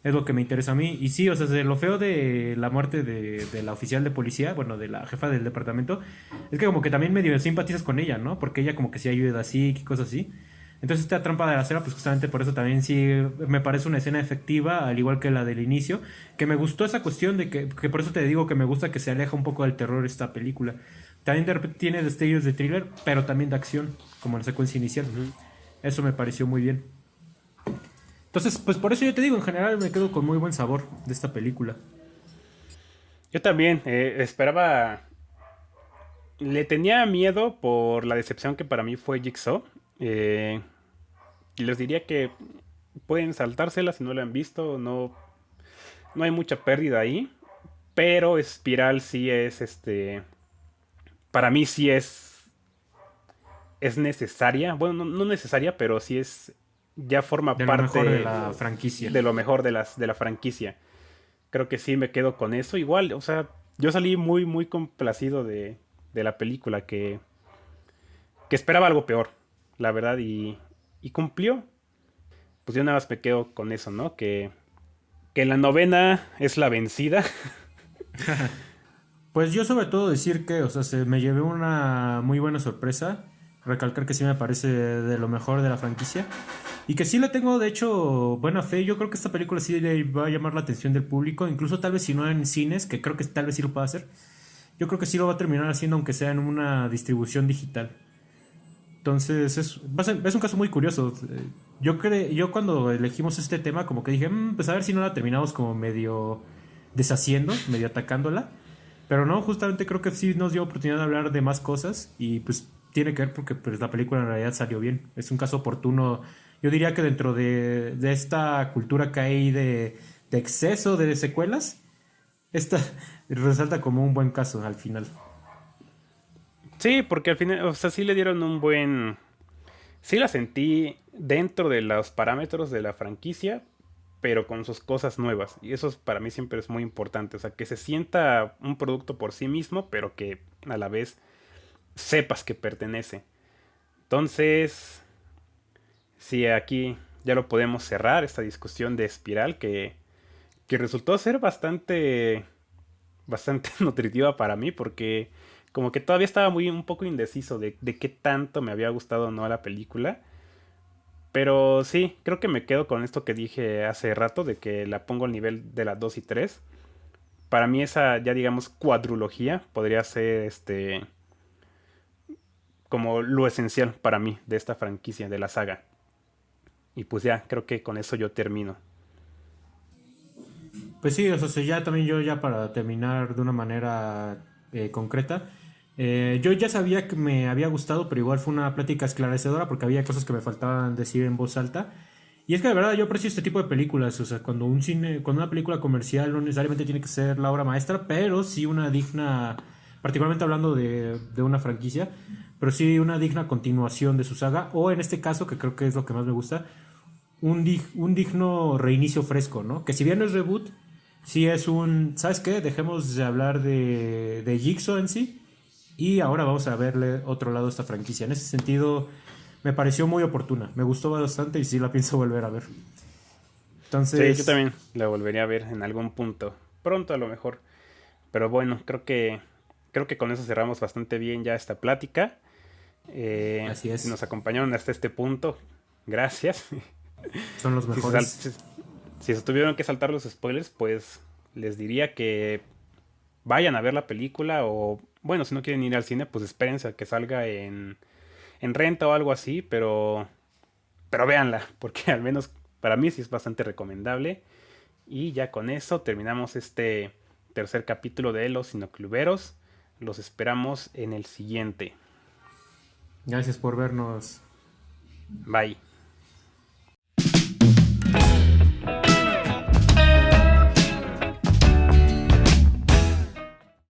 Es lo que me interesa a mí. Y sí, o sea, de lo feo de la muerte de la oficial de policía, bueno, de la jefa del departamento, es que como que también medio simpatizas con ella, ¿no? Porque ella como que sí ayuda así y cosas así. Entonces esta trampa de la cera, pues justamente por eso también sí me parece una escena efectiva, al igual que la del inicio, que me gustó esa cuestión de que por eso te digo que me gusta que se aleja un poco del terror esta película. También de repente tiene destellos de thriller, pero también de acción, como en la secuencia inicial. Ujú. Eso me pareció muy bien. Entonces, pues por eso yo te digo, en general me quedo con muy buen sabor de esta película. Yo también esperaba. Le tenía miedo por la decepción que para mí fue Jigsaw. Eh, y les diría que pueden saltársela si no la han visto. No, no hay mucha pérdida ahí. Pero Espiral sí es Para mí sí es necesaria. Bueno, no necesaria, pero sí es. Ya forma De lo mejor de parte la franquicia. de lo mejor de la franquicia. Creo que sí me quedo con eso. Igual, o sea, yo salí muy complacido de la película, que esperaba algo peor, la verdad, y cumplió. Pues yo nada más me quedo con eso, ¿no? Que la novena es la vencida. Pues yo sobre todo decir que, o sea, me llevé una muy buena sorpresa. Recalcar que sí me parece de lo mejor de la franquicia. Y que sí le tengo, de hecho, buena fe. Yo creo que esta película sí le va a llamar la atención del público. Incluso tal vez si no en cines, que creo que tal vez sí lo pueda hacer. Yo creo que sí lo va a terminar haciendo aunque sea en una distribución digital. Entonces es un caso muy curioso. Yo cuando elegimos este tema como que dije, pues a ver si no la terminamos como medio deshaciendo, medio atacándola. Pero no, justamente creo que sí nos dio oportunidad de hablar de más cosas y pues tiene que ver porque pues, la película en realidad salió bien. Es un caso oportuno. Yo diría que dentro de esta cultura que hay de exceso de secuelas, esta resalta como un buen caso al final. Sí, porque al final, o sea, sí le dieron un buen. Sí la sentí dentro de los parámetros de la franquicia, pero con sus cosas nuevas. Y eso para mí siempre es muy importante. O sea, que se sienta un producto por sí mismo, pero que a la vez sepas que pertenece. Entonces, sí, aquí ya lo podemos cerrar, esta discusión de Espiral, que resultó ser bastante nutritiva para mí, porque como que todavía estaba un poco indeciso de qué tanto me había gustado o no la película. Pero sí, creo que me quedo con esto que dije hace rato, de que la pongo al nivel de las 2 y 3. Para mí esa, ya digamos, cuadrología podría ser como lo esencial para mí de esta franquicia, de la saga. Y pues ya, creo que con eso yo termino. Pues sí, o sea, ya también yo ya para terminar de una manera concreta, yo ya sabía que me había gustado, pero igual fue una plática esclarecedora porque había cosas que me faltaban decir en voz alta. Y es que de verdad yo aprecio este tipo de películas, o sea, cuando una película comercial no necesariamente tiene que ser la obra maestra, pero sí una digna, particularmente hablando de una franquicia, pero sí una digna continuación de su saga, o en este caso, que creo que es lo que más me gusta, un digno reinicio fresco, ¿no? Que si bien no es reboot, sí es un, ¿sabes qué? Dejemos de hablar de Jigsaw en sí y ahora vamos a verle otro lado a esta franquicia. En ese sentido, me pareció muy oportuna, me gustó bastante y sí la pienso volver a ver. Sí, yo Entonces, también la volvería a ver en algún punto. Pronto a lo mejor. Pero bueno, creo que con eso cerramos bastante bien ya esta plática. Así Si es, nos acompañaron hasta este punto, gracias. son los Si se, mejores. si se tuvieron que saltar los spoilers, pues les diría que vayan a ver la película o, bueno, si no quieren ir al cine, pues espérense a que salga en renta o algo así, pero véanla, porque al menos para mí sí es bastante recomendable. Y ya con eso terminamos este tercer capítulo de Los Cinecluberos. Los esperamos en el siguiente. Gracias por vernos. Bye.